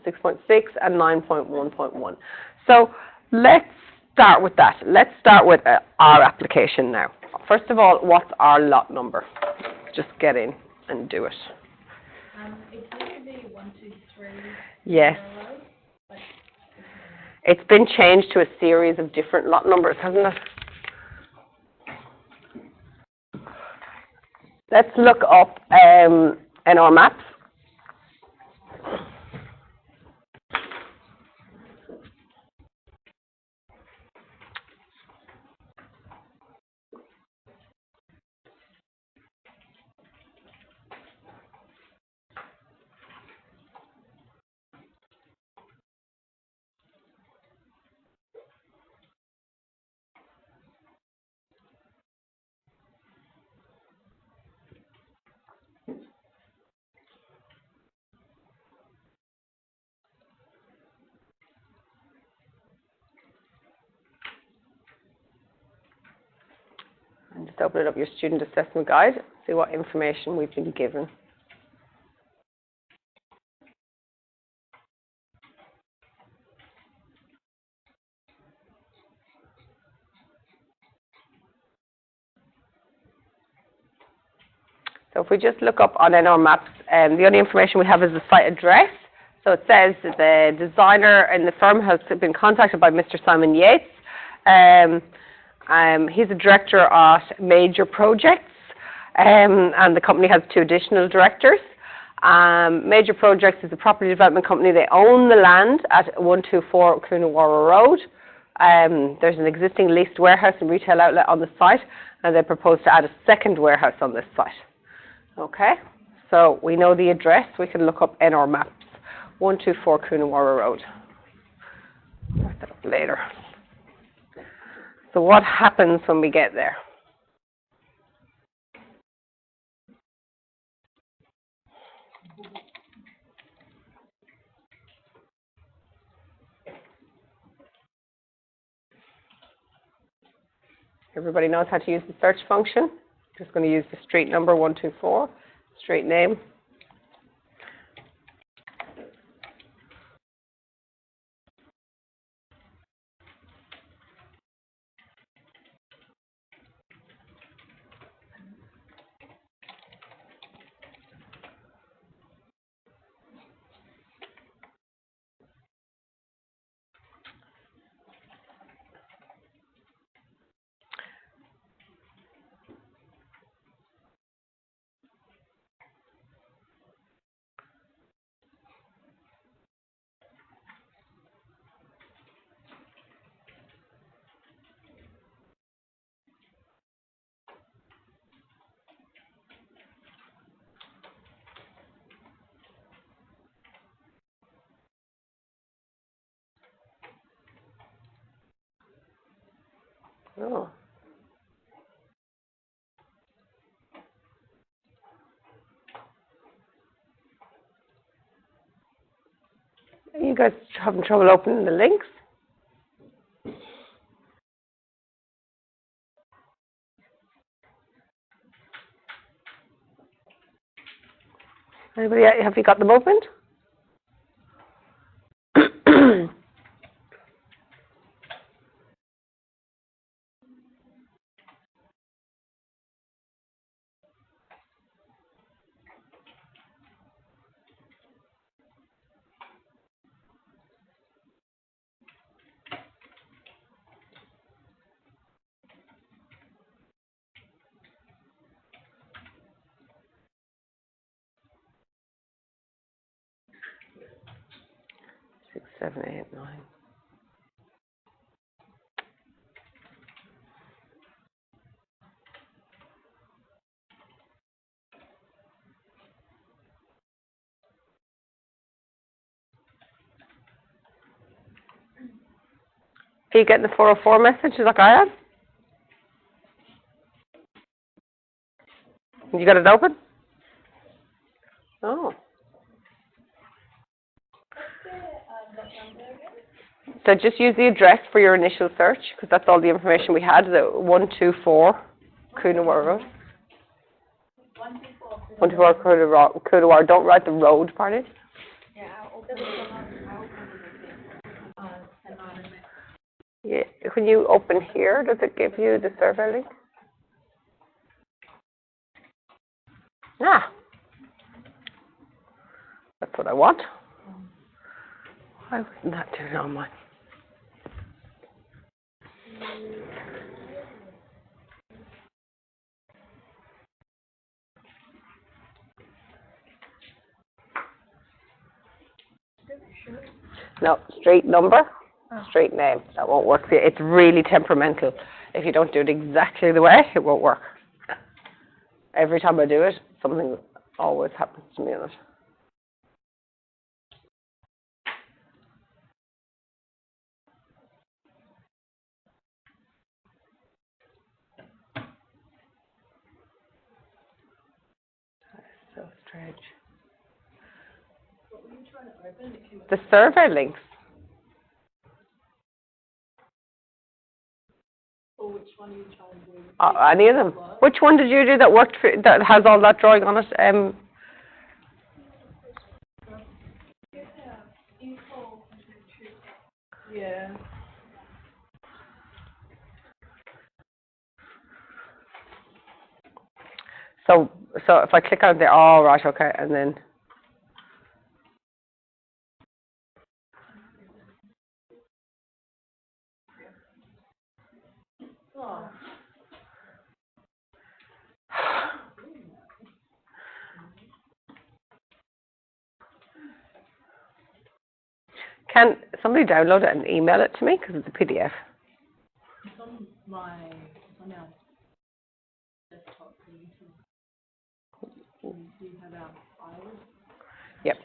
6.6, and 9.1.1. So let's start with that. Let's start with our application now. First of all, what's our lot number? Just get in and do it. It used to be 1, 2, 3. Yes. But It's been changed to a series of different lot numbers, hasn't it? Let's look up in our maps. And just open it up your student assessment guide, see what information we've been given. So if we just look up on NR Maps, the only information we have is the site address. So it says that the designer and the firm has been contacted by Mr. Simon Yates. He's a director at Major Projects, and the company has 2 additional directors. Major Projects is a property development company. They own the land at 124 Coonawarra Road. There's an existing leased warehouse and retail outlet on the site, and they propose to add a second warehouse on this site. Okay, so we know the address. We can look up NR Maps, 124 Coonawarra Road. Look that up later. So what happens when we get there? Everybody knows how to use the search function. Just going to use the street number 124, street name. Oh. Are you guys having trouble opening the links? Anybody, have you got them opened? 6, 7, 8, 9. Are you getting the 404 message like I am? You got it open? Oh. That number again? So just use the address for your initial search, because that's all the information we had, the 124 Coonawarra Road. 124 Coonawarra. Don't write the road part in. Yeah, I'll open Yeah. When you open here, does it give you the survey link? Ah. That's what I want. Why wasn't that turned on mine? No, street number, street name. That won't work for you. It's really temperamental. If you don't do it exactly the way, it won't work. Every time I do it, something always happens to me on it. So strange. What were you trying to open? It came up. The survey links. Or which one are you trying to do? Any of them. Which one did you do that worked for, that has all that drawing on it? Yeah. So if I click on there, oh right, okay, and then Oh. can somebody download it and email it to me because it's a PDF? It's on my, on our desktop, so you have our files. Yep.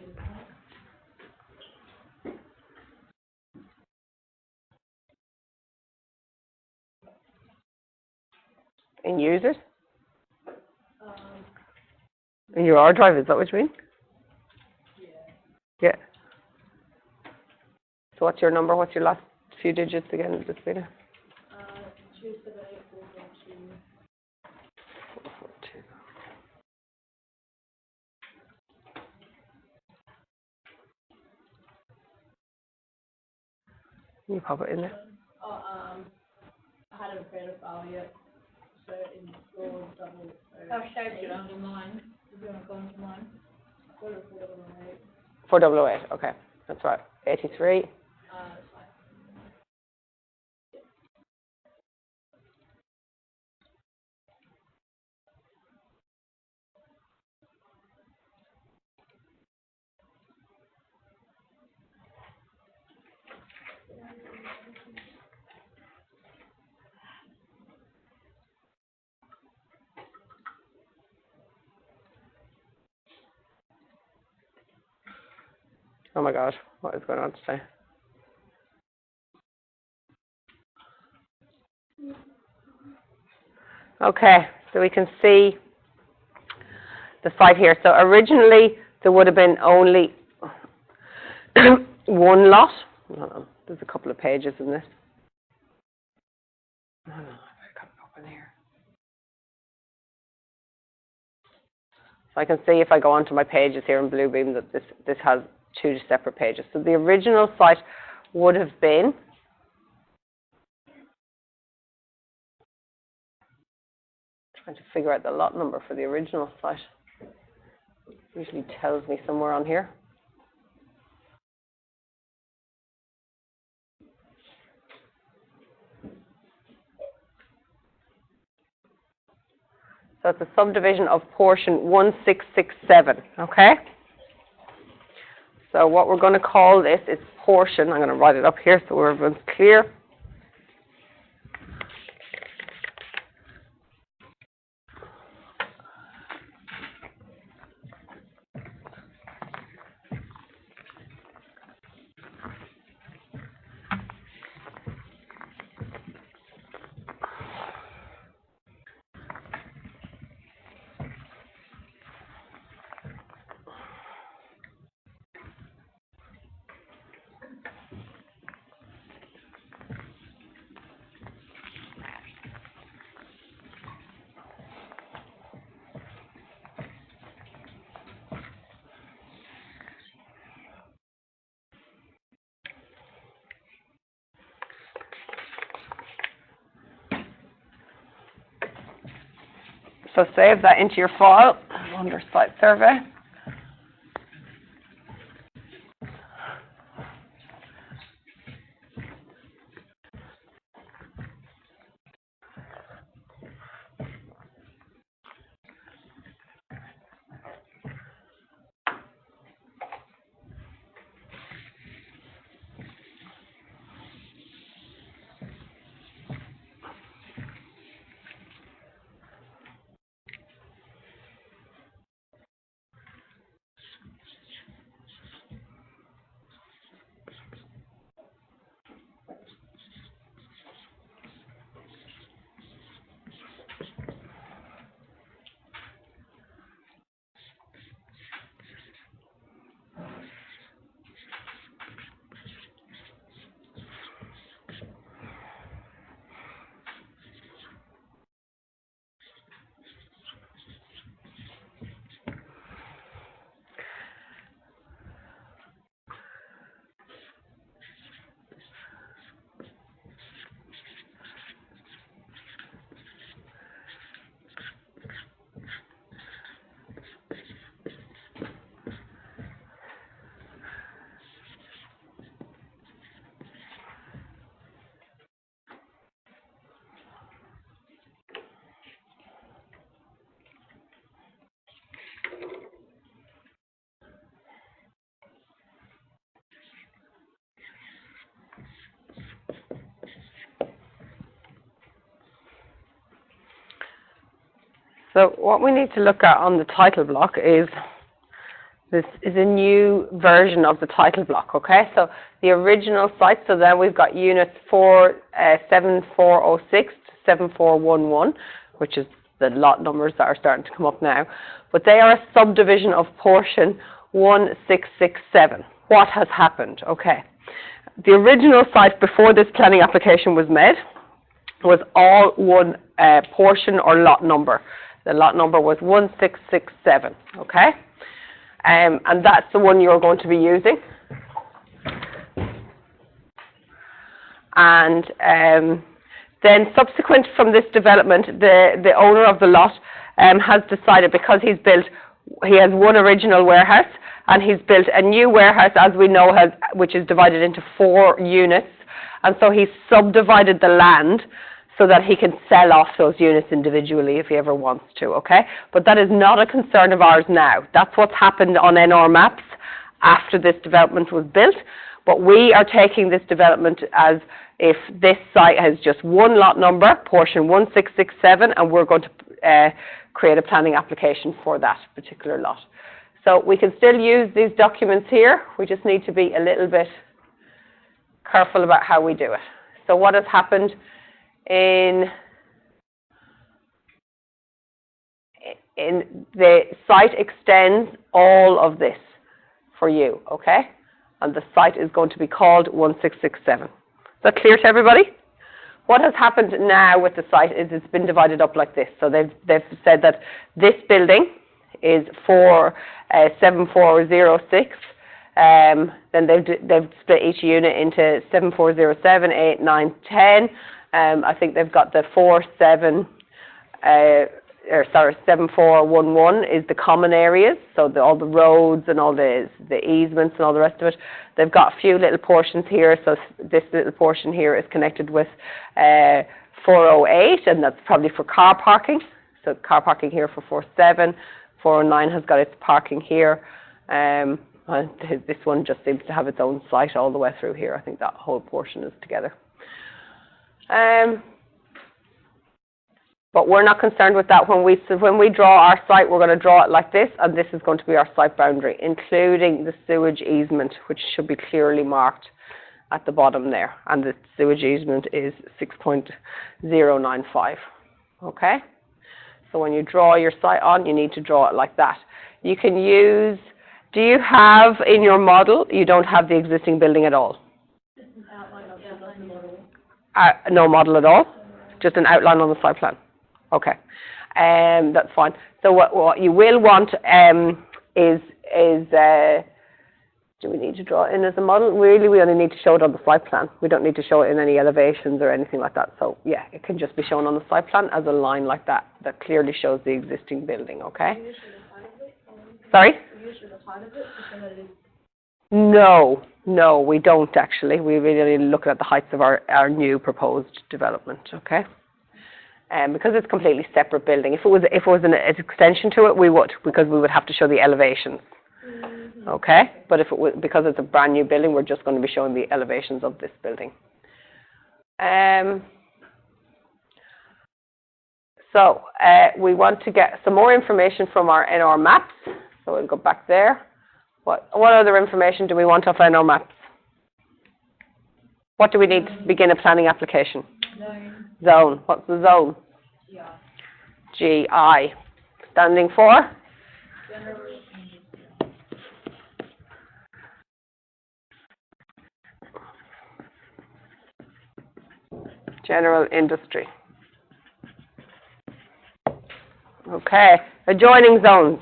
In users? In your R drive, is that what you mean? Yeah. Yeah. So what's your number? What's your last few digits again, Justina? 278442. 442. Can you pop it in there? I hadn't created a file yet, so in your double. I'll show you under mine. If you want to go into mine, I've got it 4008. 4008, okay. That's right. 83. It's fine. Oh my God, what is going on today? Okay, so we can see the site here. So originally there would have been only one lot. No, there's a couple of pages in this. No, I got it open here. So I can see if I go onto my pages here in Bluebeam that this has two separate pages. So the original site would have been trying to figure out the lot number for the original site. It usually tells me somewhere on here. So it's a subdivision of portion 1667, okay? So what we're going to call this is portion, I'm going to write it up here so everyone's clear. So save that into your file under site survey. So what we need to look at on the title block is, this is a new version of the title block, okay? So the original site, so then we've got units 7406 to 7411, which is the lot numbers that are starting to come up now. But they are a subdivision of portion 1667. What has happened? Okay. The original site before this planning application was made was all one portion or lot number. The lot number was 1667, okay? And that's the one you're going to be using. And then subsequent from this development, the owner of the lot has decided, because he has one original warehouse, and he's built a new warehouse, as we know, which is divided into 4 units. And so he's subdivided the land so that he can sell off those units individually if he ever wants to, okay? But that is not a concern of ours now. That's what's happened on NR maps after this development was built. But we are taking this development as if this site has just one lot number, portion 1667, and we're going to create a planning application for that particular lot. So we can still use these documents here. We just need to be a little bit careful about how we do it. So what has happened in the site extends all of this for you, okay? And the site is going to be called 1667. Is that clear to everybody? What has happened now with the site is it's been divided up like this. So they've said that this building is for 7406. Then they've split each unit into 7407, 8, 9, 10. I think they've got the 7411 is the common areas, so all the roads and all the easements and all the rest of it. They've got a few little portions here, so this little portion here is connected with 408, and that's probably for car parking. So car parking here for 47. 409 has got its parking here. This one just seems to have its own site all the way through here. I think that whole portion is together. But we're not concerned with that. When we draw our site, we're going to draw it like this, and this is going to be our site boundary, including the sewage easement, which should be clearly marked at the bottom there. And the sewage easement is 6.095. Okay? So when you draw your site on, you need to draw it like that. You can use, do you have in your model, you don't have the existing building at all? Just an outline of the model. No model at all? Just an outline on the site plan? Okay, that's fine. So what you will want is Do we need to draw it in as a model? Really, we only need to show it on the site plan. We don't need to show it in any elevations or anything like that. So yeah, it can just be shown on the site plan as a line like that, that clearly shows the existing building, okay? Sorry? No, no, we don't actually. We really look at the heights of our new proposed development, okay? Because it's a completely separate building. If it was an extension to it, we would, because we would have to show the elevations. Okay, but if it was, because it's a brand new building, we're just going to be showing the elevations of this building. So we want to get some more information from our NR maps. So we'll go back there. What other information do we want off NR maps? What do we need to begin a planning application? Zone. What's the zone? GI. Standing for? General industry. Okay, adjoining zones.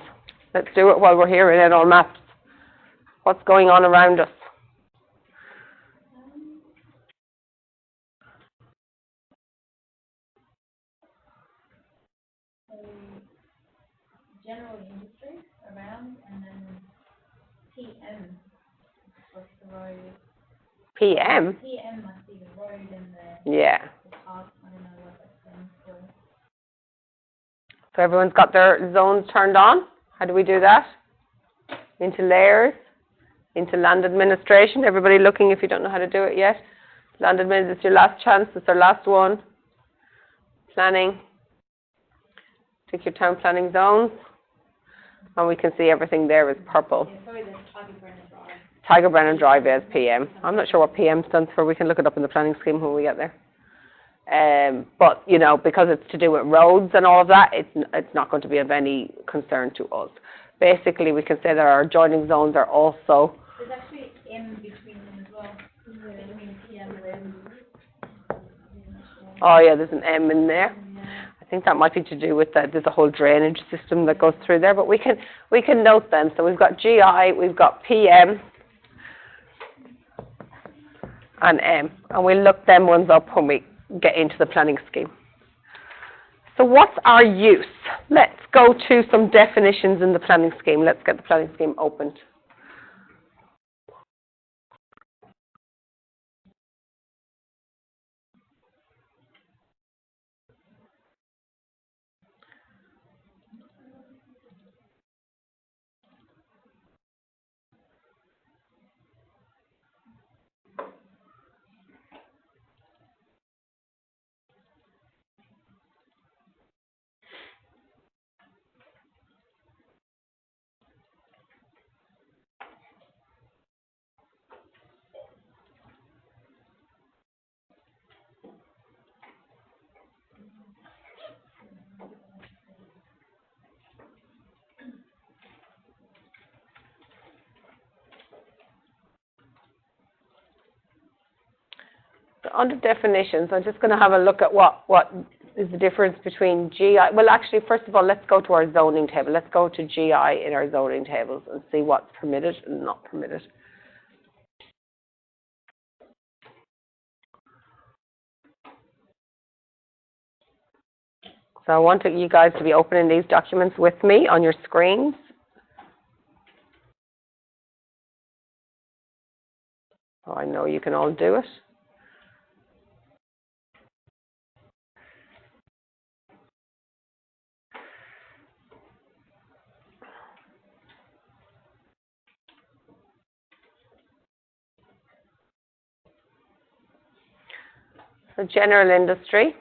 Let's do it while we're here in NR maps. What's going on around us? General industry around, and then PM was the road. PM? PM must be the road and Yeah. the park. I don't know what that stands for. So everyone's got their zones turned on? How do we do that? Into layers, into land administration. Everybody looking if you don't know how to do it yet. Land admin, it's your last chance. It's our last one. Planning. Pick your town planning zones. And we can see everything there is purple. Yeah, sorry, that's Tiger Brennan Drive. Tiger Brennan Drive is PM. I'm not sure what PM stands for. We can look it up in the planning scheme when we get there. But, you know, because it's to do with roads and all of that, it's not going to be of any concern to us. Basically, we can say that our adjoining zones are also... There's actually M between them as well. Between PM and M. Oh, yeah, there's an M in there. I think that might be to do with that. There's a whole drainage system that goes through there, but we can note them. So we've got GI, we've got PM, and M, and we'll look them ones up when we get into the planning scheme. So what's our use? Let's go to some definitions in the planning scheme. Let's get the planning scheme opened. So under definitions, I'm just going to have a look at what is the difference between GI. Well, actually, first of all, let's go to our zoning table. Let's go to GI in our zoning tables and see what's permitted and not permitted. So I want you guys to be opening these documents with me on your screens. Oh, I know you can all do it. So general industry.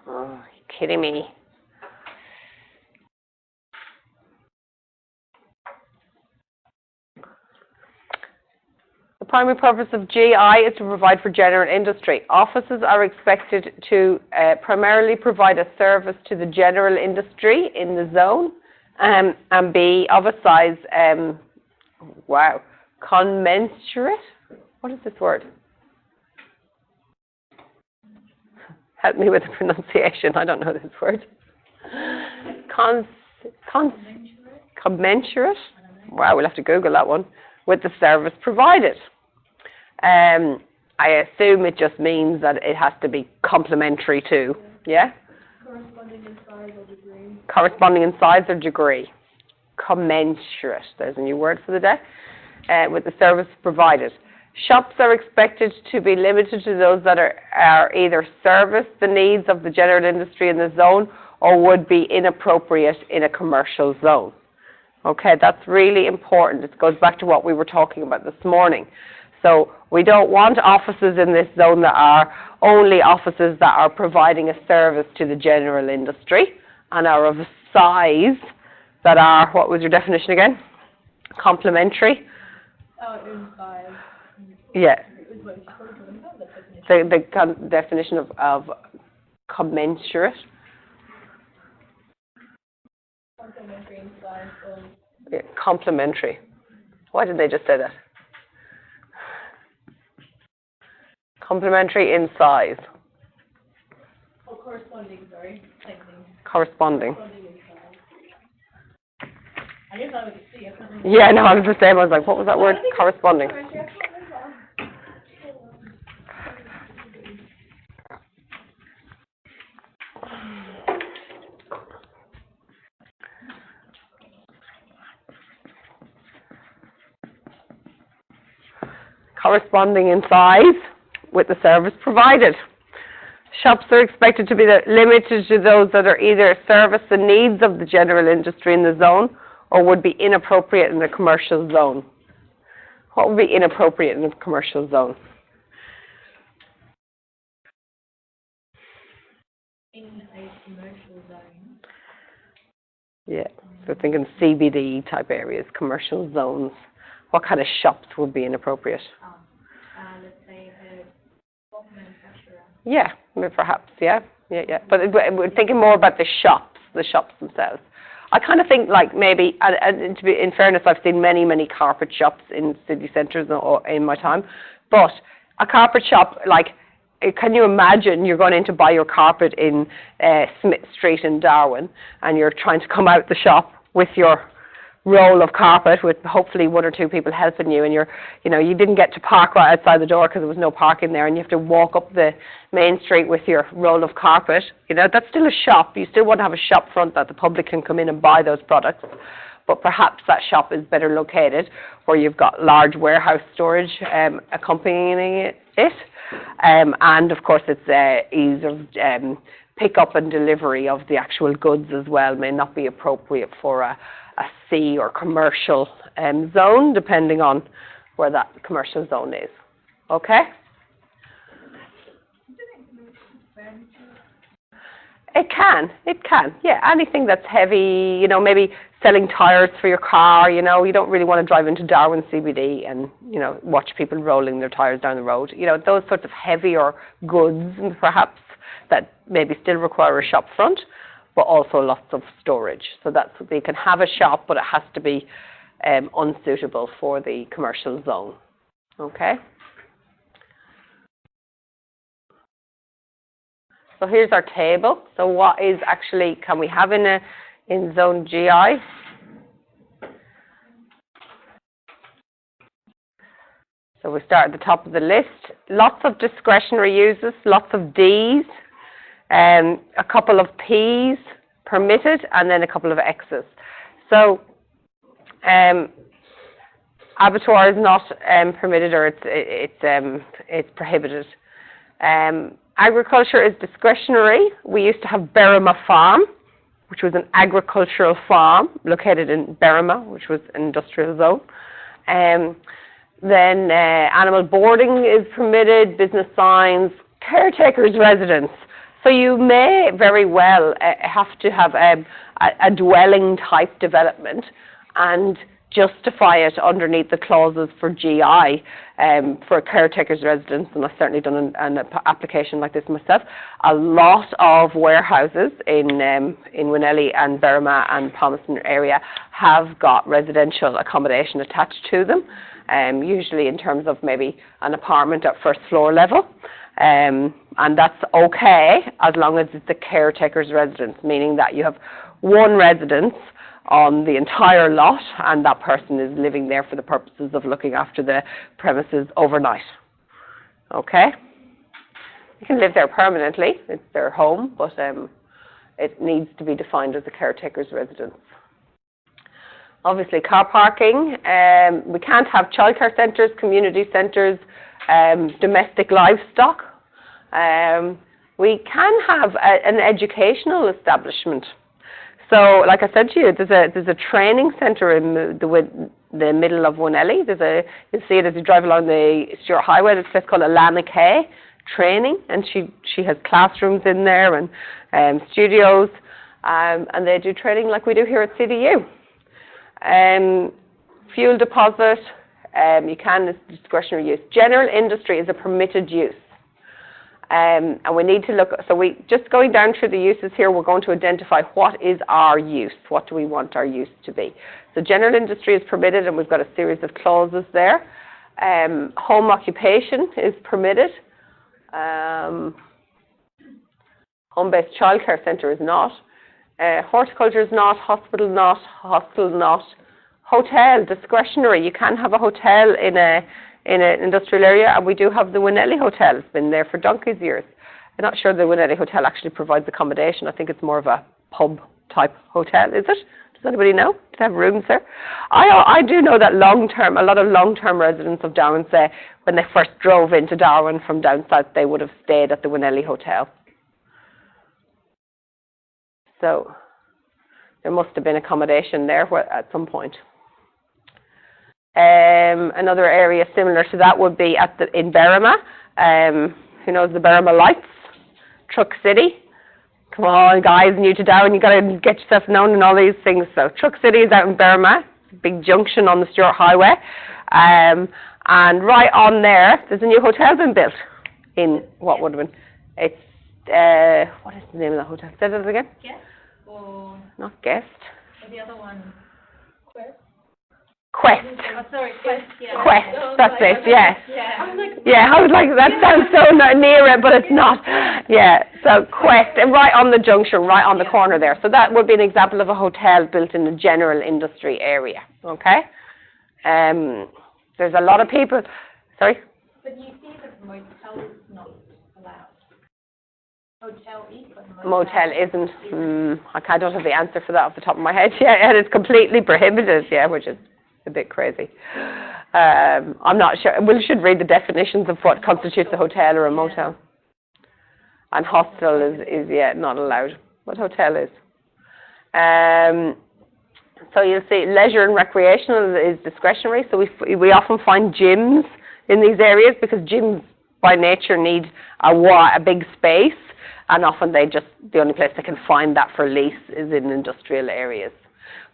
Oh, you're kidding me. The primary purpose of GI is to provide for general industry. Offices are expected to primarily provide a service to the general industry in the zone and be of a size, commensurate? What is this word? Help me with the pronunciation. I don't know this word. Commensurate? Wow, we'll have to Google that one. with the service provided. I assume it just means that it has to be complementary to, yeah? Corresponding in size or degree. Corresponding in size or degree. Commensurate, there's a new word for the day, with the service provided. Shops are expected to be limited to those that are either service the needs of the general industry in the zone or would be inappropriate in a commercial zone. Okay, that's really important. It goes back to what we were talking about this morning. So we don't want offices in this zone that are only offices that are providing a service to the general industry and are of a size that are, what was your definition again? Complementary? In size. Yeah. What you call it, The definition of commensurate. complementary in size or Yeah, complementary. Why did they just say that? Complementary in size. corresponding, sorry. Same thing. Corresponding. Corresponding in size. I guess I would see. I can't remember. Yeah, no, I was the same. I was like, what was that word? Corresponding. Corresponding in size with the service provided. Shops are expected to be limited to those that are either service the needs of the general industry in the zone or would be inappropriate in the commercial zone. What would be inappropriate in the commercial zone? In a commercial zone. Yeah, so thinking CBD type areas, commercial zones. What kind of shops would be inappropriate? Let's say a book manufacturer. Yeah, perhaps, yeah. But we're thinking more about the shops themselves. I kind of think like maybe, and to be, in fairness, I've seen many, many carpet shops in city centres in my time, but a carpet shop, like, can you imagine you're going in to buy your carpet in Smith Street in Darwin and you're trying to come out the shop with your roll of carpet with hopefully one or two people helping you and you didn't get to park right outside the door because there was no parking there and you have to walk up the main street with your roll of carpet. That's still a shop. You still want to have a shop front that the public can come in and buy those products. But perhaps that shop is better located where you've got large warehouse storage accompanying it. And of course it's ease of pick-up and delivery of the actual goods as well may not be appropriate for a C or commercial zone, depending on where that commercial zone is. Okay? It can, yeah. Anything that's heavy, maybe selling tyres for your car, you don't really want to drive into Darwin CBD and, watch people rolling their tyres down the road. Those sorts of heavier goods, perhaps, that maybe still require a shop front, but also lots of storage. So you can have a shop, but it has to be unsuitable for the commercial zone. Okay? So here's our table. So what is actually, can we have in zone GI? So we start at the top of the list. Lots of discretionary uses, lots of Ds, a couple of Ps permitted, and then a couple of Xs. So abattoir is not permitted, or it's prohibited. Agriculture is discretionary. We used to have Berrima Farm, which was an agricultural farm located in Berrima, which was an industrial zone. Then animal boarding is permitted, business signs, caretaker's residence. So you may very well have to have a dwelling type development and justify it underneath the clauses for GI for a caretaker's residence, and I've certainly done an application like this myself. A lot of warehouses in Winnelly and Berrima and Palmerston area have got residential accommodation attached to them, usually in terms of maybe an apartment at first floor level. And that's okay as long as it's a caretaker's residence, meaning that you have one residence on the entire lot, and that person is living there for the purposes of looking after the premises overnight. Okay? You can live there permanently, it's their home, but it needs to be defined as a caretaker's residence. Obviously, car parking. We can't have childcare centres, community centres, domestic livestock. We can have an educational establishment. So, like I said to you, there's a training centre in the middle of Winelly. You'll see it as you drive along the Stuart Highway. There's a place called Alana Kay Training, and she has classrooms in there and studios, and they do training like we do here at CDU. Fuel deposit, you can, it's discretionary use. General industry is a permitted use. And we need to look, so we just going down through the uses here, we're going to identify what is our use, what do we want our use to be. So general industry is permitted, and we've got a series of clauses there. Home occupation is permitted. Home-based childcare centre is not. Horticulture is not. Hospital not. Hostel not. Hotel, discretionary. You can have a hotel in an industrial area, and we do have the Winelly Hotel. It's been there for donkey's years. I'm not sure the Winelly Hotel actually provides accommodation. I think it's more of a pub-type hotel, is it? Does anybody know? Do they have rooms there? I do know that a lot of long-term residents of Darwin say when they first drove into Darwin from down south, they would have stayed at the Winelly Hotel. So there must have been accommodation there at some point. Another area similar to that would be in Berrima. Who knows the Berrima Lights? Truck City. Come on, guys, new to Darwin, you've got to get yourself known in all these things. So Truck City is out in Berrima, big junction on the Stuart Highway. And right on there's a new hotel been built in, what would have been, it's, what is the name of the hotel? Say that again? Guest or? Not Guest. Or the other one? Quest? Quest. Oh, sorry, Quest, yeah. Quest, that's it, yes. Yeah. I was like, that sounds so near it, but it's not. Yeah, so Quest, and right on the junction, right on the corner there. So that would be an example of a hotel built in a general industry area, okay? There's a lot of people, sorry? But you see that motel is not allowed. Hotel is, but motel isn't. I don't have the answer for that off the top of my head. Yeah, and it's completely prohibited, yeah, which is a bit crazy. I'm not sure. We should read the definitions of what constitutes a hotel or a motel. And hostel is not allowed, but hotel is. So you'll see leisure and recreational is discretionary. So we often find gyms in these areas because gyms by nature need a big space, and often the only place they can find that for lease is in industrial areas.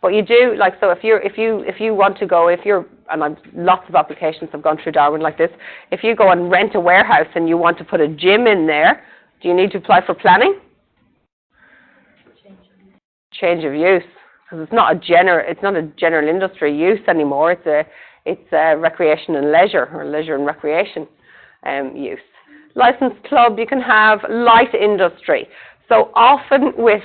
But you do, so if you want to go, and lots of applications have gone through Darwin like this, if you go and rent a warehouse and you want to put a gym in there, do you need to apply for planning? Change of use, because it's not a general industry use anymore. It's a recreation and leisure, or leisure and recreation use. Licensed club, you can have light industry. So often with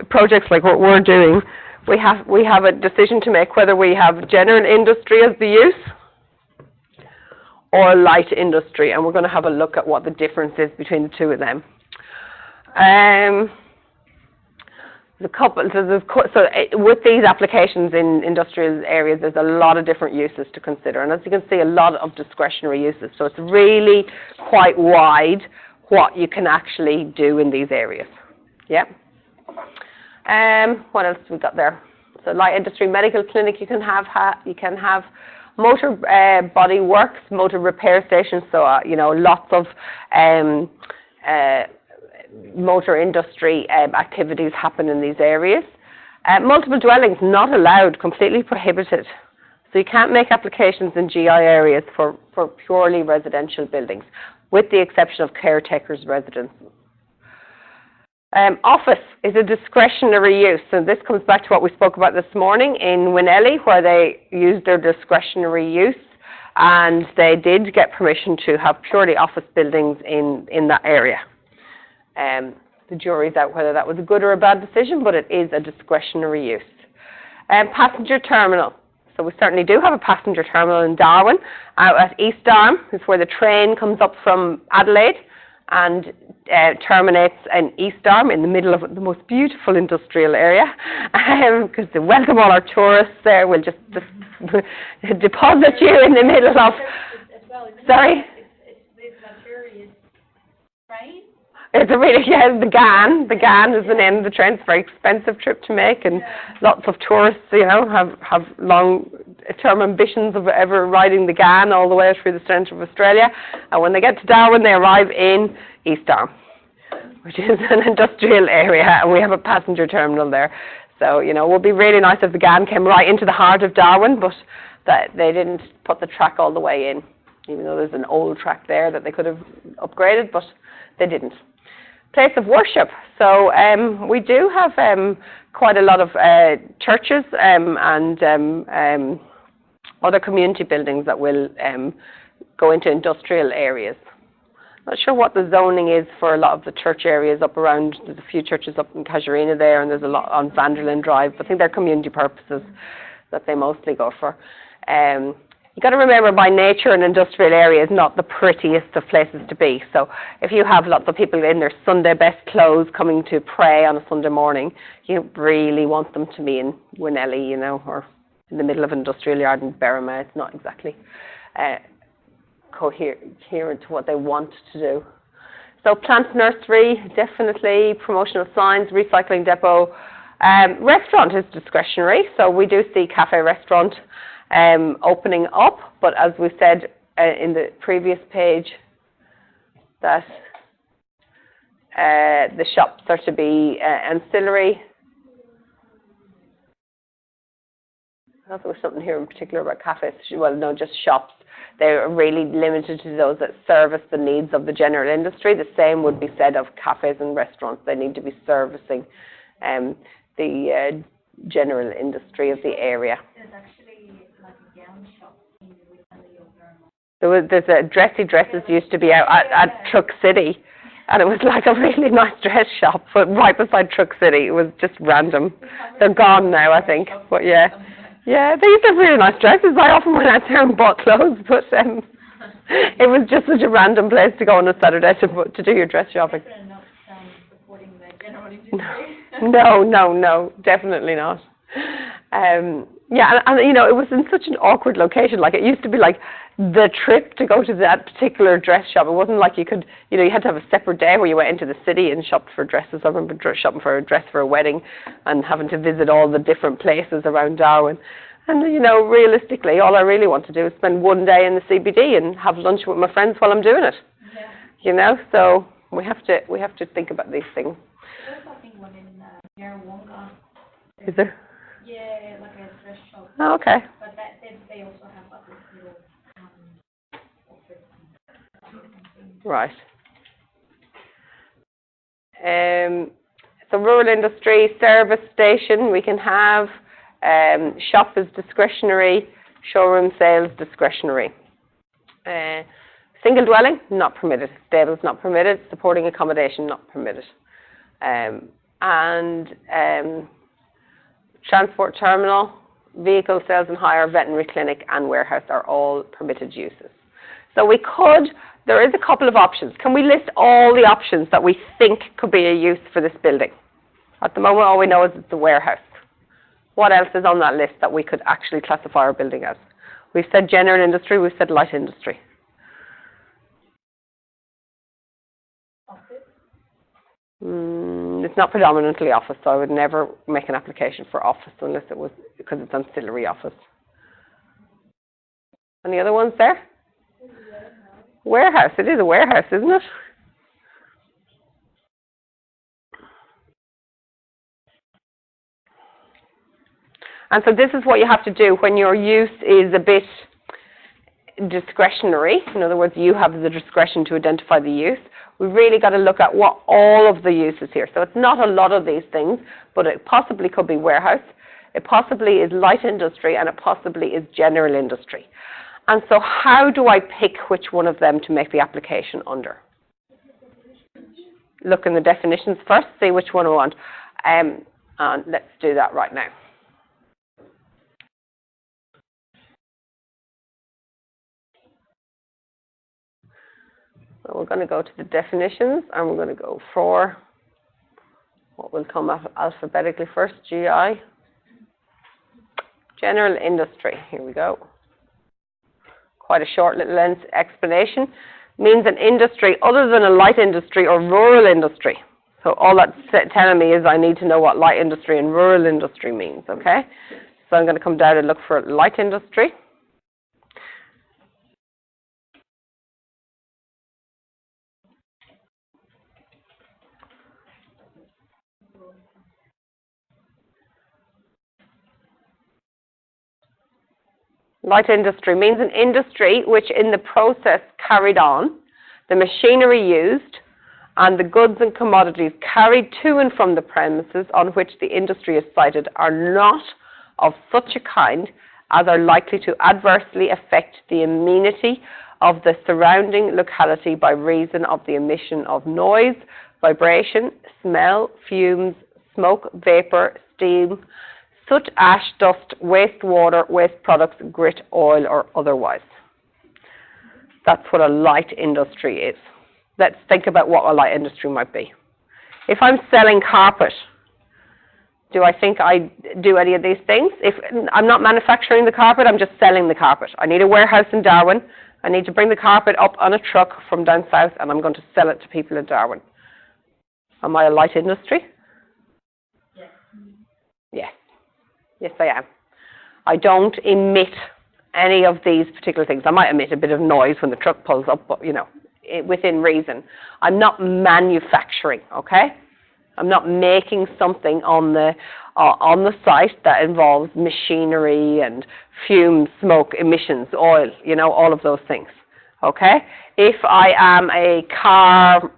projects like what we're doing, we have a decision to make whether we have general industry as the use or light industry, and we're going to have a look at what the difference is between the two of them. With these applications in industrial areas, there's a lot of different uses to consider, and as you can see, a lot of discretionary uses. So it's really quite wide what you can actually do in these areas. Yeah. What else we got there? So light industry, medical clinic. You can have motor body works, motor repair stations. So lots of motor industry activities happen in these areas. Multiple dwellings not allowed, completely prohibited. So you can't make applications in GI areas for purely residential buildings, with the exception of caretakers' residences. Office is a discretionary use, so this comes back to what we spoke about this morning in Winelly, where they used their discretionary use, and they did get permission to have purely office buildings in that area. the jury's out whether that was a good or a bad decision, but it is a discretionary use. Passenger terminal. So we certainly do have a passenger terminal in Darwin. Out at East Arm is where the train comes up from Adelaide and terminates in East Arm in the middle of the most beautiful industrial area, because they welcome all our tourists there. We'll just deposit you in the middle of... Sorry? It's luxurious train. It's a really, yeah, the GAN is the name of the train. It's a very expensive trip to make, and lots of tourists, you know, have long-term ambitions of ever riding the GAN all the way through the centre of Australia. And when they get to Darwin, they arrive in East Arm, which is an industrial area, and we have a passenger terminal there. So, you know, it would be really nice if the GAN came right into the heart of Darwin, but that they didn't put the track all the way in, even though there's an old track there that they could have upgraded, but they didn't. Place of worship. So we do have quite a lot of churches and other community buildings that will go into industrial areas. Not sure what the zoning is for a lot of the church areas up around. There's a few churches up in Casuarina there, and there's a lot on Vanderlyn Drive. I think they're community purposes that they mostly go for. You've got to remember, by nature, an industrial area is not the prettiest of places to be. So if you have lots of people in their Sunday best clothes coming to pray on a Sunday morning, you don't really want them to be in Winnelly, you know, or in the middle of an industrial yard in Berrima. It's not exactly coherent to what they want to do. So plant nursery, definitely. Promotional signs, recycling depot. Restaurant is discretionary, so we do see cafe restaurant opening up, but as we said in the previous page, that the shops are to be ancillary. I thought there was something here in particular about cafes. Well, no, just shops. They're really limited to those that service the needs of the general industry. The same would be said of cafes and restaurants. They need to be servicing the general industry of the area. There's actually like a gown shop in Winnelly or Berrima. There's a Dressy Dresses used to be out at Truck City, and it was like a really nice dress shop, but right beside Truck City. It was just random. They're gone now, I think. But yeah, they used to have really nice dresses. I often went out there and bought clothes, but it was just such a random place to go on a Saturday to do your dress shopping. Not supporting the general industry. No, definitely not. Yeah, and you know, it was in such an awkward location. Like, it used to be like the trip to go to that particular dress shop. It wasn't like you could, you know, you had to have a separate day where you went into the city and shopped for dresses. I remember shopping for a dress for a wedding and having to visit all the different places around Darwin. And, you know, realistically, all I really want to do is spend one day in the CBD and have lunch with my friends while I'm doing it. Yeah. You know, so we have to think about these things. There's something one in Yarrawonga. Is there? Yeah, like a dress shop. Oh, okay. But they also have like this little office. Right. So rural industry, service station, we can have. Shop is discretionary. Showroom sales, discretionary. Single dwelling, not permitted. Stables, not permitted. Supporting accommodation, not permitted. Transport terminal, vehicle sales and hire, veterinary clinic and warehouse are all permitted uses. So there is a couple of options. Can we list all the options that we think could be a use for this building? At the moment, all we know is it's a warehouse. What else is on that list that we could actually classify our building as? We've said general industry, we've said light industry. It's not predominantly office, so I would never make an application for office unless it was because it's ancillary office. Any other ones there? Warehouse. It is a warehouse, isn't it? And so this is what you have to do when your use is a bit discretionary. In other words, you have the discretion to identify the use. We've really got to look at what all of the uses here. So it's not a lot of these things, but it possibly could be warehouse. It possibly is light industry, and it possibly is general industry. And so how do I pick which one of them to make the application under? look in the definitions first, see which one we want. And let's do that right now. So we're going to go to the definitions, and we're going to go for what will come alphabetically first, GI. General industry, here we go. Quite a short little explanation. Means an industry other than a light industry or rural industry. So all that's telling me is I need to know what light industry and rural industry means, okay? So I'm going to come down and look for light industry. Light industry means an industry which in the process carried on, the machinery used, and the goods and commodities carried to and from the premises on which the industry is sited are not of such a kind as are likely to adversely affect the amenity of the surrounding locality by reason of the emission of noise, vibration, smell, fumes, smoke, vapor, steam, soot, ash, dust, wastewater, waste products, grit, oil, or otherwise. That's what a light industry is. Let's think about what a light industry might be. If I'm selling carpet, do I think I do any of these things? If I'm not manufacturing the carpet, I'm just selling the carpet. I need a warehouse in Darwin. I need to bring the carpet up on a truck from down south, and I'm going to sell it to people in Darwin. Am I a light industry? Yes. Yes. Yes, I am. I don't emit any of these particular things. I might emit a bit of noise when the truck pulls up, but, you know, within reason. I'm not manufacturing, okay? I'm not making something on the site that involves machinery and fumes, smoke, emissions, oil, you know, all of those things, okay? If I am a car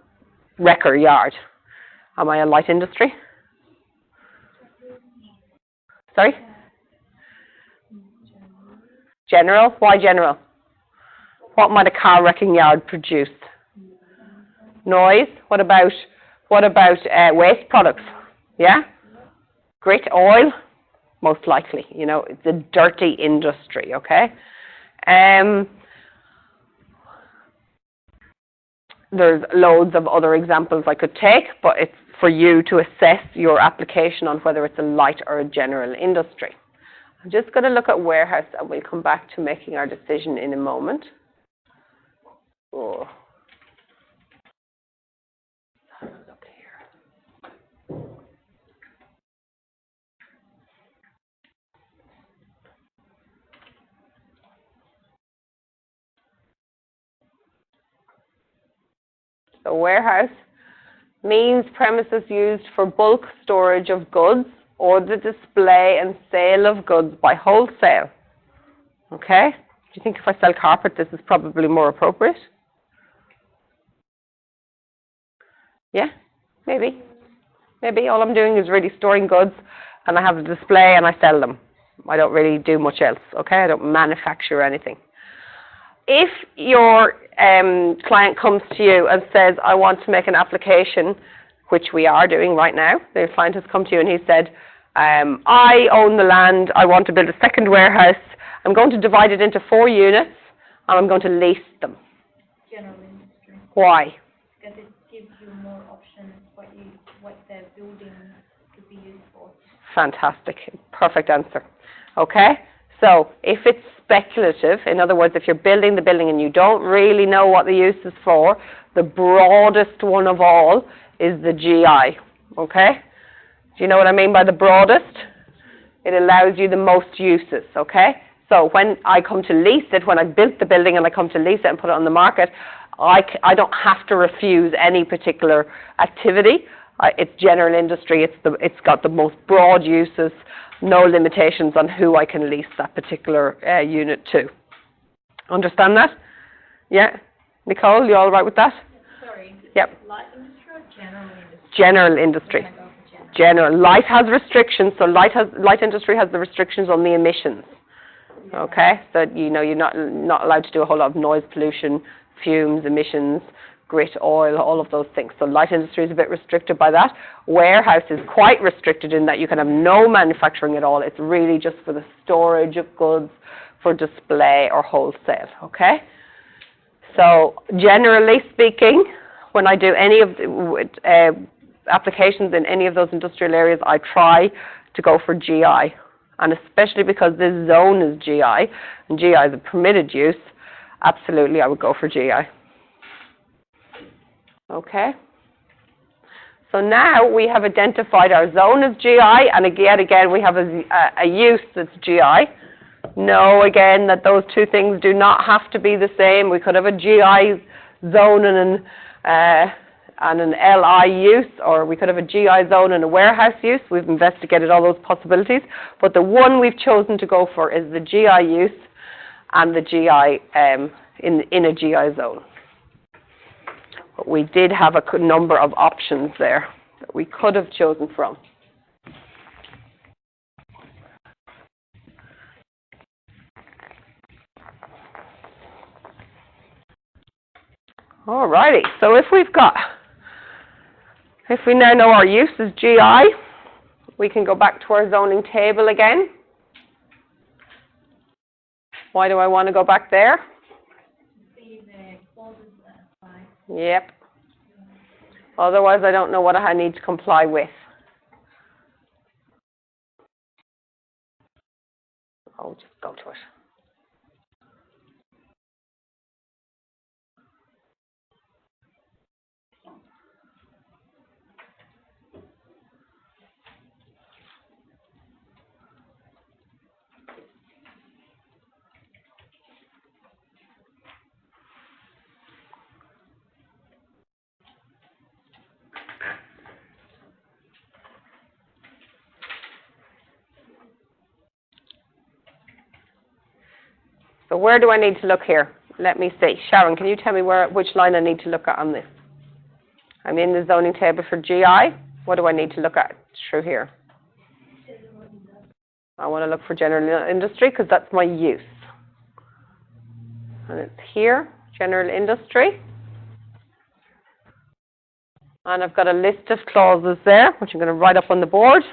wrecker yard, am I a light industry? Sorry? General? Why general? What might a car wrecking yard produce? Noise? What about waste products? Yeah? Grit, oil? Most likely. You know, it's a dirty industry, okay? There's loads of other examples I could take, but it's for you to assess your application on whether it's a light or a general industry. I'm just going to look at warehouse, and we'll come back to making our decision in a moment. Oh. Look here. So warehouse means premises used for bulk storage of goods or the display and sale of goods by wholesale. Okay? Do you think if I sell carpet, this is probably more appropriate? Yeah? Maybe. Maybe all I'm doing is really storing goods, and I have a display and I sell them. I don't really do much else, okay? I don't manufacture anything. If your client comes to you and says, I want to make an application, which we are doing right now, the client has come to you and he said, I own the land, I want to build a second warehouse, I'm going to divide it into 4 units, and I'm going to lease them. General industry. Why? Because it gives you more options what the building could be used for. Fantastic. Perfect answer. Okay? So if it's speculative, in other words, if you're building the building and you don't really know what the use is for, the broadest one of all is the GI. Okay? Do you know what I mean by the broadest? It allows you the most uses. Okay? So when I come to lease it, when I built the building and I come to lease it and put it on the market, I don't have to refuse any particular activity. It's general industry. It's got the most broad uses, no limitations on who I can lease that particular unit to. Understand that? Yeah? Nicole, you all right with that? Sorry. Yep. Light industry or general industry? General industry. We're gonna go for General. Light has restrictions, so light industry has the restrictions on the emissions. Okay? So, you know, you're not allowed to do a whole lot of noise pollution, fumes, emissions, grit, oil, all of those things. So light industry is a bit restricted by that. Warehouse is quite restricted in that you can have no manufacturing at all. It's really just for the storage of goods for display or wholesale, okay? So generally speaking, when I do any of the applications in any of those industrial areas, I try to go for GI. And especially because this zone is GI, and GI is a permitted use, absolutely I would go for GI. Okay? So now we have identified our zone as GI, and again we have a use that's GI. Know again that those two things do not have to be the same. We could have a GI zone and an LI use, or we could have a GI zone and a warehouse use. We've investigated all those possibilities, but the one we've chosen to go for is the GI use and the GI in a GI zone. But we did have a number of options there that we could have chosen from. Alrighty, so if we now know our use is GI, we can go back to our zoning table again. Why do I want to go back there? See the clauses that apply. Yep. Otherwise, I don't know what I need to comply with. I'll just go to it. So where do I need to look here? Let me see. Sharon, can you tell me which line I need to look at on this? I'm in the zoning table for GI. What do I need to look at through here? I want to look for general industry because that's my use. And it's here, general industry. And I've got a list of clauses there, which I'm going to write up on the board.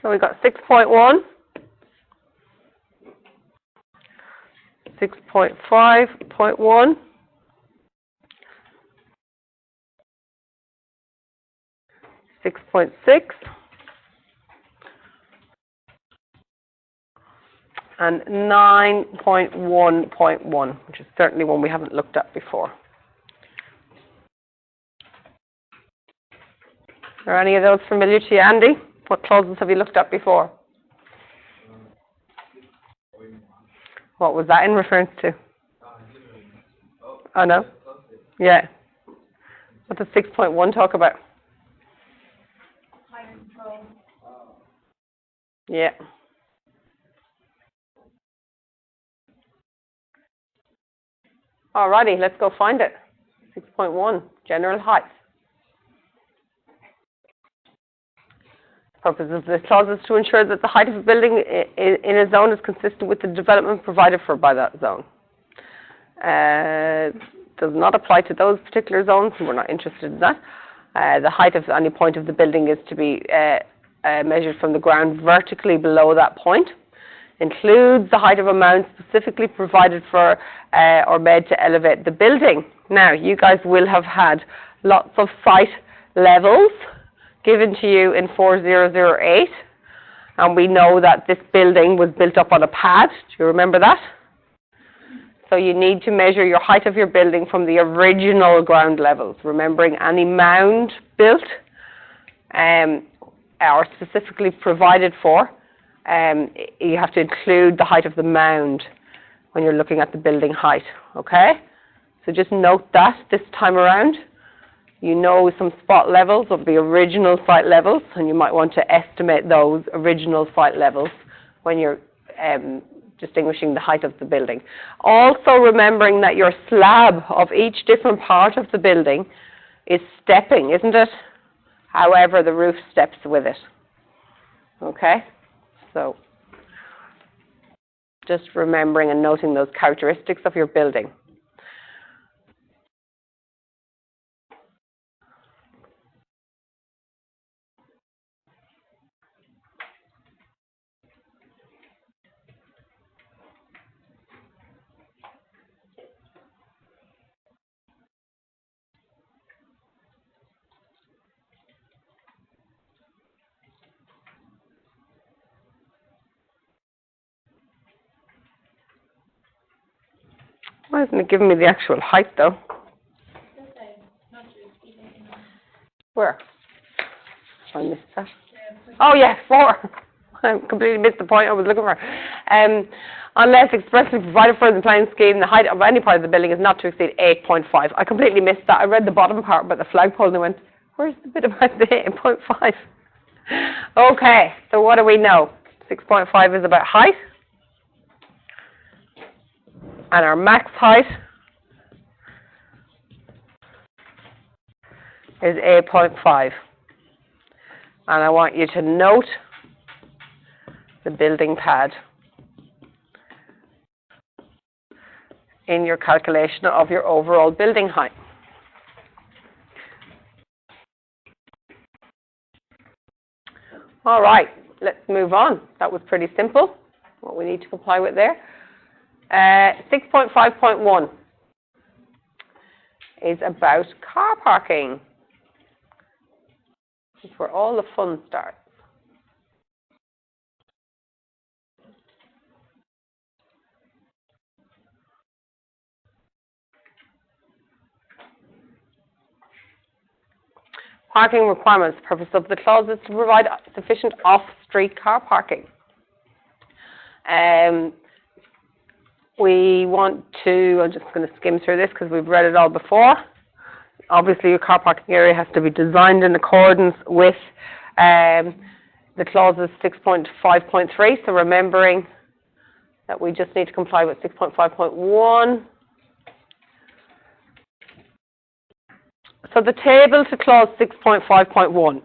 So we've got 6.1, 6.5.1, 6.6, and 9.1.1, which is certainly one we haven't looked at before. Are any of those familiar to you, Andy? What clauses have you looked at before? What was that in reference to? Oh, no? Yeah. What does 6.1 talk about? High control. Yeah. Alrighty, let's go find it. 6.1, general height. Purpose of the clause is to ensure that the height of a building in a zone is consistent with the development provided for by that zone. Does not apply to those particular zones, we're not interested in that. The height of any point of the building is to be measured from the ground vertically below that point. Includes the height of a mount specifically provided for or made to elevate the building. Now, you guys will have had lots of site levels given to you in 4008, and we know that this building was built up on a pad. Do you remember that? So you need to measure your height of your building from the original ground levels, remembering any mound built or specifically provided for, you have to include the height of the mound when you're looking at the building height, okay? So just note that this time around. You know some spot levels of the original site levels, and you might want to estimate those original site levels when you're distinguishing the height of the building. Also remembering that your slab of each different part of the building is stepping, isn't it? However, the roof steps with it. Okay? So just remembering and noting those characteristics of your building. Why isn't it giving me the actual height, though? Where? I missed that. Oh, yeah, 4. I completely missed the point I was looking for. Unless expressly provided for in the plan scheme, the height of any part of the building is not to exceed 8.5. I completely missed that. I read the bottom part about the flagpole and I went, where's the bit about the 8.5? Okay, so what do we know? 6.5 is about height. And our max height is 8.5. And I want you to note the building pad in your calculation of your overall building height. All right, let's move on. That was pretty simple, what we need to comply with there. 6.5.1 is about car parking. It's where all the fun starts. Parking requirements. The purpose of the clause is to provide sufficient off-street car parking. We want to, I'm just going to skim through this because we've read it all before. Obviously, your car parking area has to be designed in accordance with the clauses 6.5.3. So remembering that we just need to comply with 6.5.1. So the table to clause 6.5.1.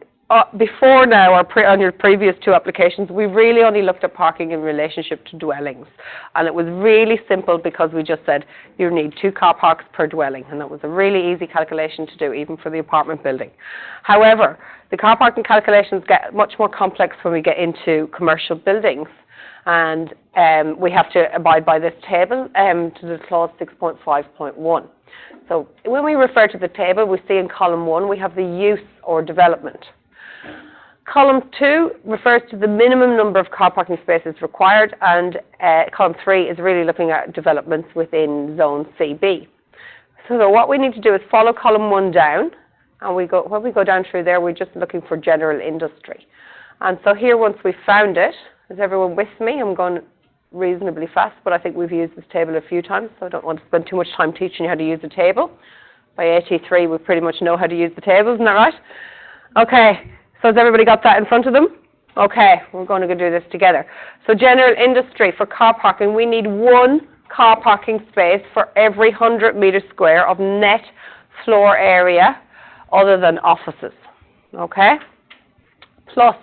Before now, on your previous 2 applications, we really only looked at parking in relationship to dwellings. And it was really simple because we just said you need 2 car parks per dwelling. And that was a really easy calculation to do, even for the apartment building. However, the car parking calculations get much more complex when we get into commercial buildings. And we have to abide by this table to the clause 6.5.1. So when we refer to the table, we see in column 1, we have the use or development. Column 2 refers to the minimum number of car parking spaces required, and column 3 is really looking at developments within zone CB. So what we need to do is follow column 1 down, and when we go down through there, we're just looking for general industry. And so here, once we've found it, is everyone with me? I'm going reasonably fast, but I think we've used this table a few times, so I don't want to spend too much time teaching you how to use the table. By AT3, we pretty much know how to use the table, isn't that right? Okay, so has everybody got that in front of them? Okay, we're going to go do this together. So general industry, for car parking, we need 1 car parking space for every 100 meters square of net floor area other than offices, okay? Plus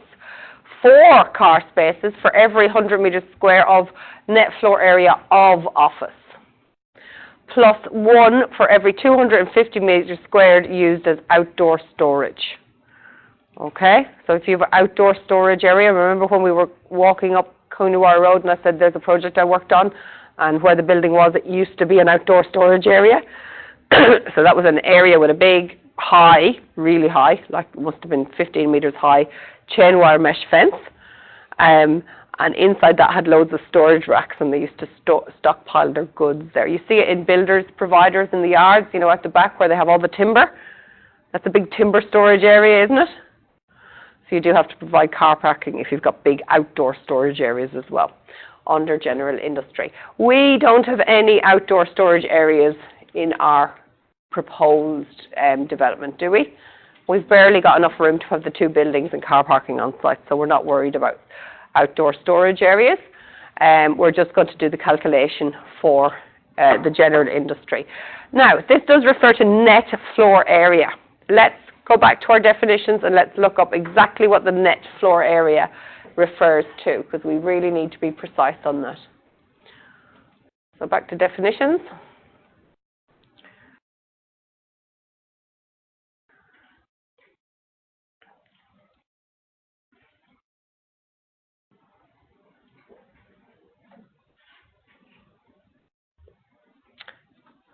4 car spaces for every 100 meters square of net floor area of office. Plus 1 for every 250 meters squared used as outdoor storage. Okay, so if you have an outdoor storage area, remember when we were walking up Coonawarra Road and I said there's a project I worked on, and where the building was, it used to be an outdoor storage area. So that was an area with a big, high, really high, like it must have been 15 meters high, chain wire mesh fence. And And inside that had loads of storage racks, and they used to stockpile their goods there. You see it in builders, providers in the yards, you know, at the back where they have all the timber. That's a big timber storage area, isn't it? So you do have to provide car parking if you've got big outdoor storage areas as well under general industry. We don't have any outdoor storage areas in our proposed development, do we? We've barely got enough room to have the 2 buildings and car parking on site, so we're not worried about outdoor storage areas. We're just going to do the calculation for the general industry. Now, this does refer to net floor area. Let's go back to our definitions and let's look up exactly what the net floor area refers to, because we really need to be precise on that. So back to definitions.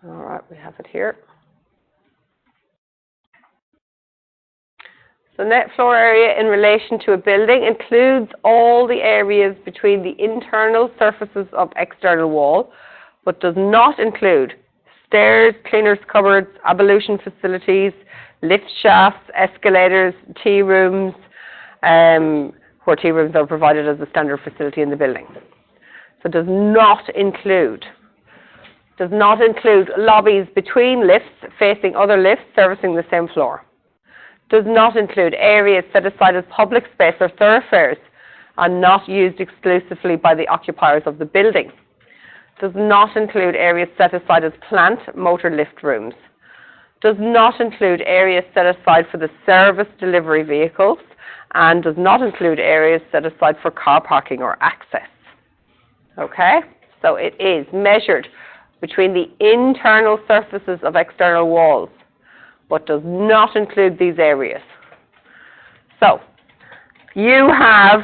All right, we have it here. So net floor area in relation to a building includes all the areas between the internal surfaces of external wall, but does not include stairs, cleaners' cupboards, ablution facilities, lift shafts, escalators, tea rooms, where tea rooms are provided as a standard facility in the building. So it does not include lobbies between lifts facing other lifts servicing the same floor. Does not include areas set aside as public space or thoroughfares and not used exclusively by the occupiers of the building. Does not include areas set aside as plant motor lift rooms. Does not include areas set aside for the service delivery vehicles, and does not include areas set aside for car parking or access. Okay? So it is measured between the internal surfaces of external walls, but does not include these areas. So, you have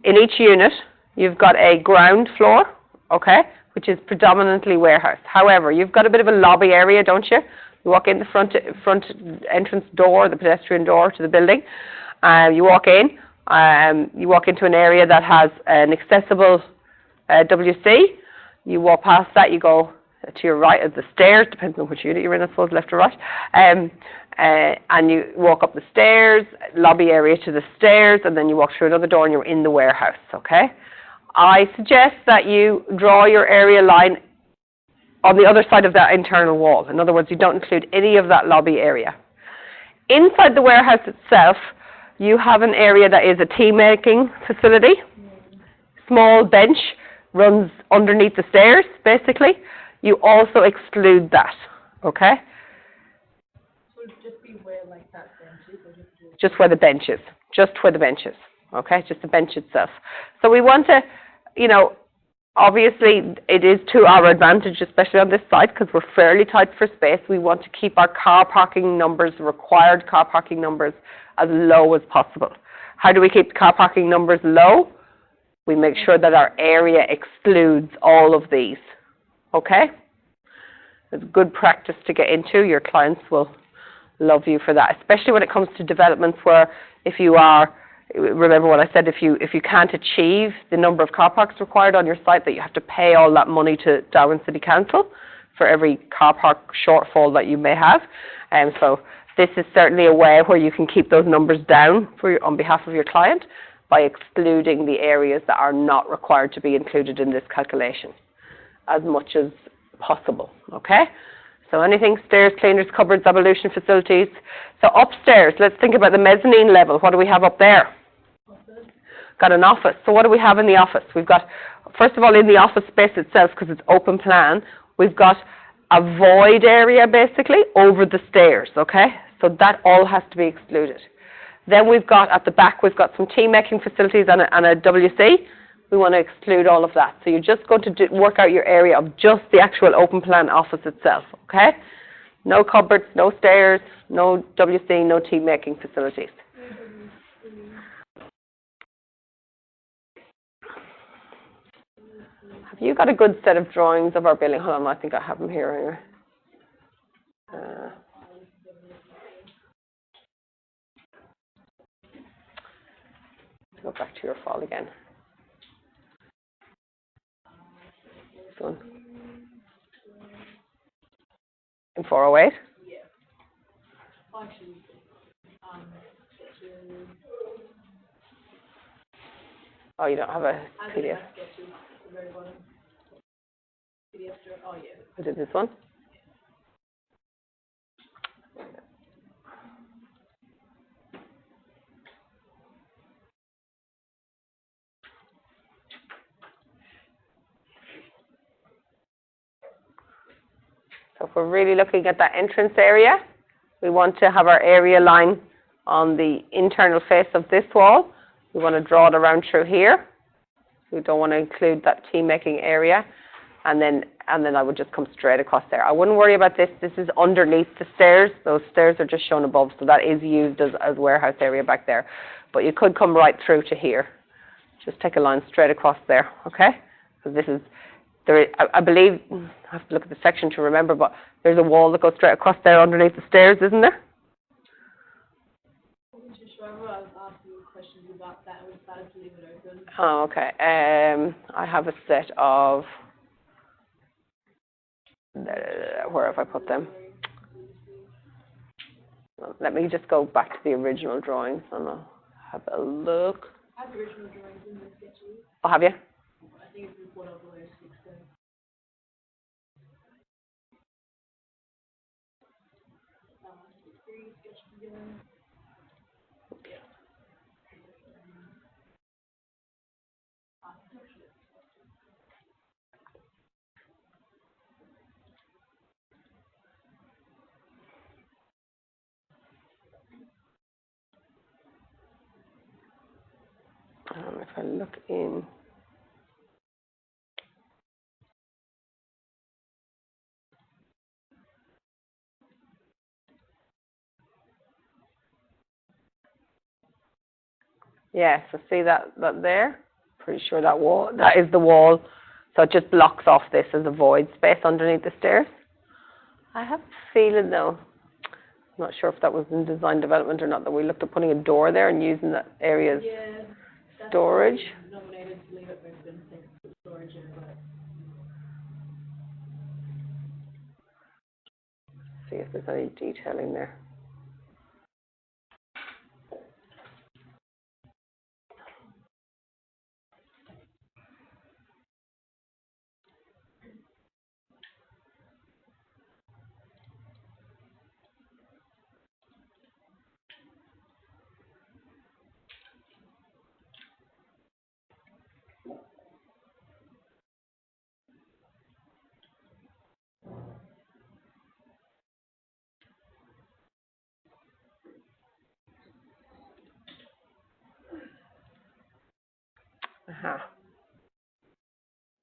in each unit, you've got a ground floor, okay, which is predominantly warehouse. However, you've got a bit of a lobby area, don't you? You walk in the front entrance door, the pedestrian door to the building. You walk in, you walk into an area that has an accessible WC. You walk past that, you go to your right at the stairs, depends on which unit you're in, I suppose, left or right. And you walk up the stairs, lobby area to the stairs, and then you walk through another door and you're in the warehouse, okay? I suggest that you draw your area line on the other side of that internal wall. In other words, you don't include any of that lobby area. Inside the warehouse itself, you have an area that is a tea-making facility. Small bench runs underneath the stairs, basically. You also exclude that, okay? So just be where like that bench is, or just where the bench is, okay? Just the bench itself. So we want to, you know, obviously it is to our advantage, especially on this site, because we're fairly tight for space. We want to keep our car parking numbers, required car parking numbers, as low as possible. How do we keep the car parking numbers low? We make sure that our area excludes all of these. Okay? It's good practice to get into. Your clients will love you for that, especially when it comes to developments where if you are, remember what I said, if you can't achieve the number of car parks required on your site, that you have to pay all that money to Darwin City Council for every car park shortfall that you may have. And so this is certainly a way where you can keep those numbers down on behalf of your client by excluding the areas that are not required to be included in this calculation as much as possible, okay? So anything, stairs, cleaners, cupboards, ablution facilities. So upstairs, let's think about the mezzanine level. What do we have up there? Office. Got an office. So what do we have in the office? We've got, first of all, in the office space itself, because it's open plan, we've got a void area, basically, over the stairs, okay? So that all has to be excluded. Then we've got, at the back, we've got some tea-making facilities and a WC. We want to exclude all of that. So you're just going to work out your area of just the actual open plan office itself, okay? No cupboards, no stairs, no WC, no tea-making facilities. Have you got a good set of drawings of our building? Hold on, I think I have them here anyway. Go back to your file again. This one. In 408? Yeah. Actually, sketches. Oh, you don't have a I PDF. did my sketches at the very bottom. PDF, oh yeah. I did this one. So if we're really looking at that entrance area, we want to have our area line on the internal face of this wall. We want to draw it around through here. We don't want to include that tea-making area. And then I would just come straight across there. I wouldn't worry about this. This is underneath the stairs. Those stairs are just shown above, so that is used as warehouse area back there. But you could come right through to here. Just take a line straight across there, okay? So this is, I believe, I have to look at the section to remember, but there's a wall that goes straight across there underneath the stairs, isn't there? I wasn't too sure. I was asking you questions about that. We decided to leave it open. Oh, okay. I have a set of, where have I put them? Let me just go back to the original drawings and I'll have a look. I have the original drawings in the sketches. Oh, have you? I think it's report of the 6 then. Sketch together. If I look in, yeah, so see that there? Pretty sure that wall, that is the wall. So it just blocks off this as a void space underneath the stairs. I have a feeling though, I'm not sure if that was in design development or not, that we looked at putting a door there and using that area as storage. Nominated to leave it open, thanks to storage and See if there's any detailing there.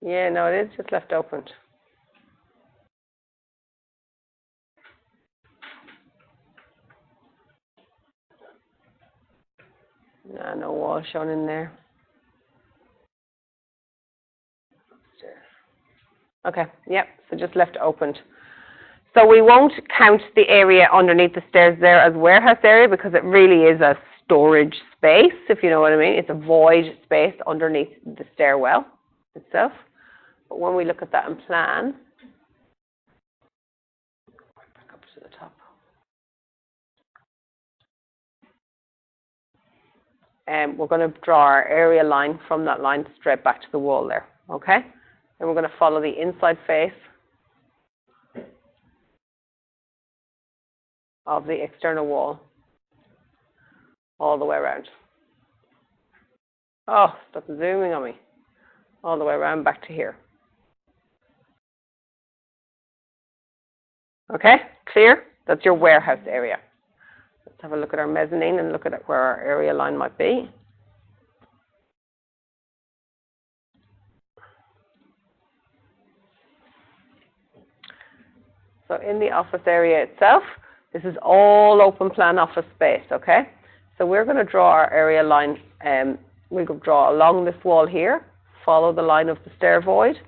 Yeah, no, it is just left open. No wall shown in there. Okay, yep, so just left opened. So we won't count the area underneath the stairs there as warehouse area because it really is a storage space, if you know what I mean. It's a void space underneath the stairwell itself. But when we look at that in plan, back up to the top. We're going to draw our area line from that line straight back to the wall there, okay? And we're going to follow the inside face of the external wall all the way around. Oh, stop zooming on me. All the way around back to here. Okay, clear? That's your warehouse area. Let's have a look at our mezzanine and look at where our area line might be. So in the office area itself, this is all open plan office space, okay? So we're going to draw our area line, we could draw along this wall here, follow the line of the stair void,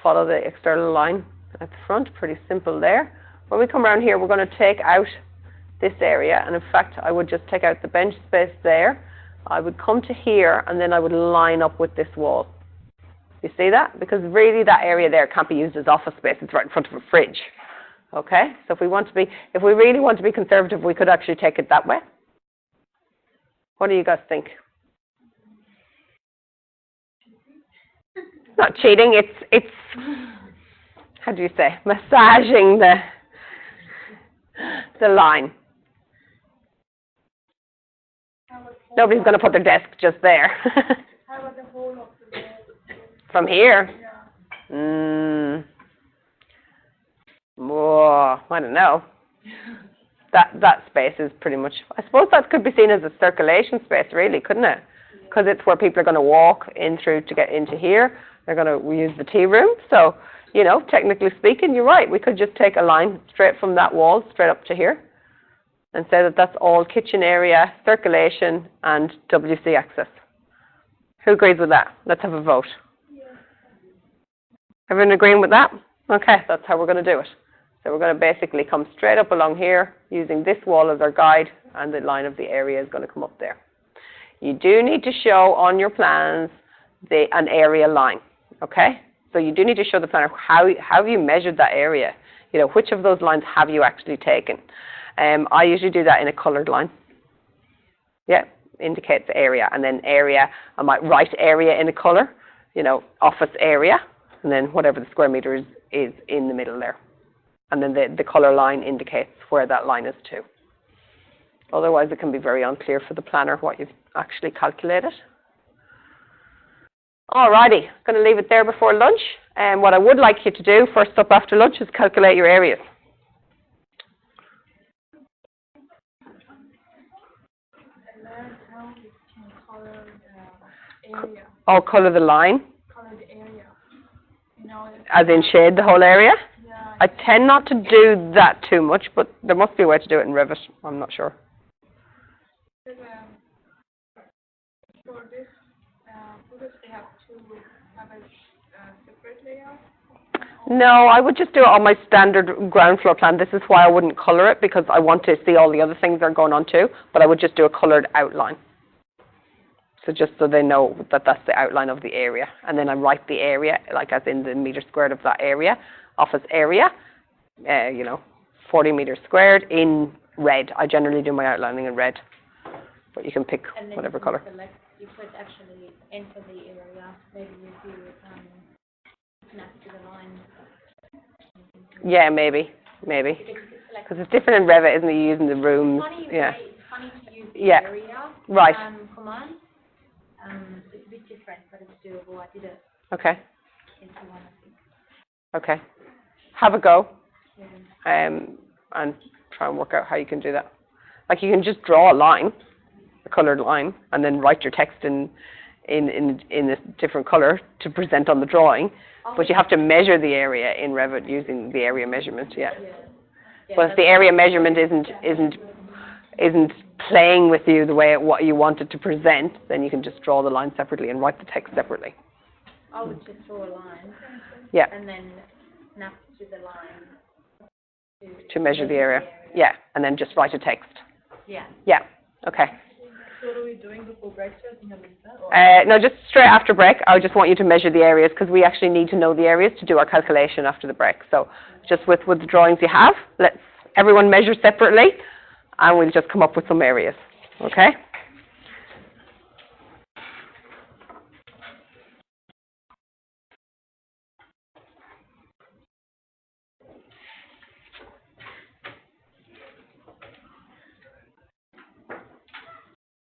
follow the external line at the front, pretty simple there. When we come around here, we're going to take out this area, and in fact, I would just take out the bench space there, I would come to here and then I would line up with this wall. You see that? Because really that area there can't be used as office space. It's right in front of a fridge. Okay? So if we really want to be conservative, we could actually take it that way. What do you guys think? It's not cheating, it's how do you say, massaging the line. Nobody's going to put their desk just there. How about the whole of the wall? From here? Yeah. Whoa, I don't know. That space is pretty much, I suppose that could be seen as a circulation space, really, couldn't it? Because it's where people are going to walk in through to get into here. They're going to use the tea room. So, you know, technically speaking, you're right. We could just take a line straight from that wall, straight up to here, and say that that's all kitchen area, circulation, and WC access. Who agrees with that? Let's have a vote. Yeah. Everyone agreeing with that? Okay, that's how we're going to do it. So we're going to basically come straight up along here using this wall as our guide, and the line of the area is going to come up there. You do need to show on your plans an area line, okay? So you do need to show the planner how have you measured that area. You know, which of those lines have you actually taken? I usually do that in a coloured line. Yeah, indicates the area, and then area, I might write area in a colour, you know, office area, and then whatever the square metre is in the middle there. And then the colour line indicates where that line is to. Otherwise, it can be very unclear for the planner what you've actually calculated. Alrighty, going to leave it there before lunch. And what I would like you to do first up after lunch is calculate your areas. And how we can color the area. I'll colour the line, Color the area. You know, as in shade the whole area. yeah. I tend not to do that too much, but there must be a way to do it in Revit. I'm not sure. For this, because they have to have a separate layout. No, I would just do it on my standard ground floor plan. This is why I wouldn't colour it, because I want to see all the other things that are going on too, but I would just do a coloured outline. So just so they know that that's the outline of the area. And then I write the area, like as in the metre squared of that area, office area, you know, 40 metres squared in red. I generally do my outlining in red, but you can pick And then whatever you colour. select, you could actually enter the area, maybe you do snap to the line. Yeah, maybe. Because you could select. Because it's different in Revit, isn't it? You're using the rooms. Funny, Yeah. It's funny to use the Yeah. area Right. command. It's a bit different, but it's doable. I did it Okay. into one, I think. Okay. Have a go. Yeah. And try and work out how you can do that. Like you can just draw a line, a coloured line, and then write your text in a different colour to present on the drawing. But you have to measure the area in Revit using the area measurement. Yeah. Yeah, But if the area measurement isn't playing with you the way what you want it to present, then you can just draw the line separately and write the text separately. I would just draw a line Yeah. and then snap to the line To measure the area. Yeah. And then just write a text. Yeah. Yeah. Okay. So what are we doing before breakfast? You have that, or? No, just straight after break. I just want you to measure the areas because we actually need to know the areas to do our calculation after the break. So just with the drawings you have, let's everyone measure separately and we'll just come up with some areas. Okay?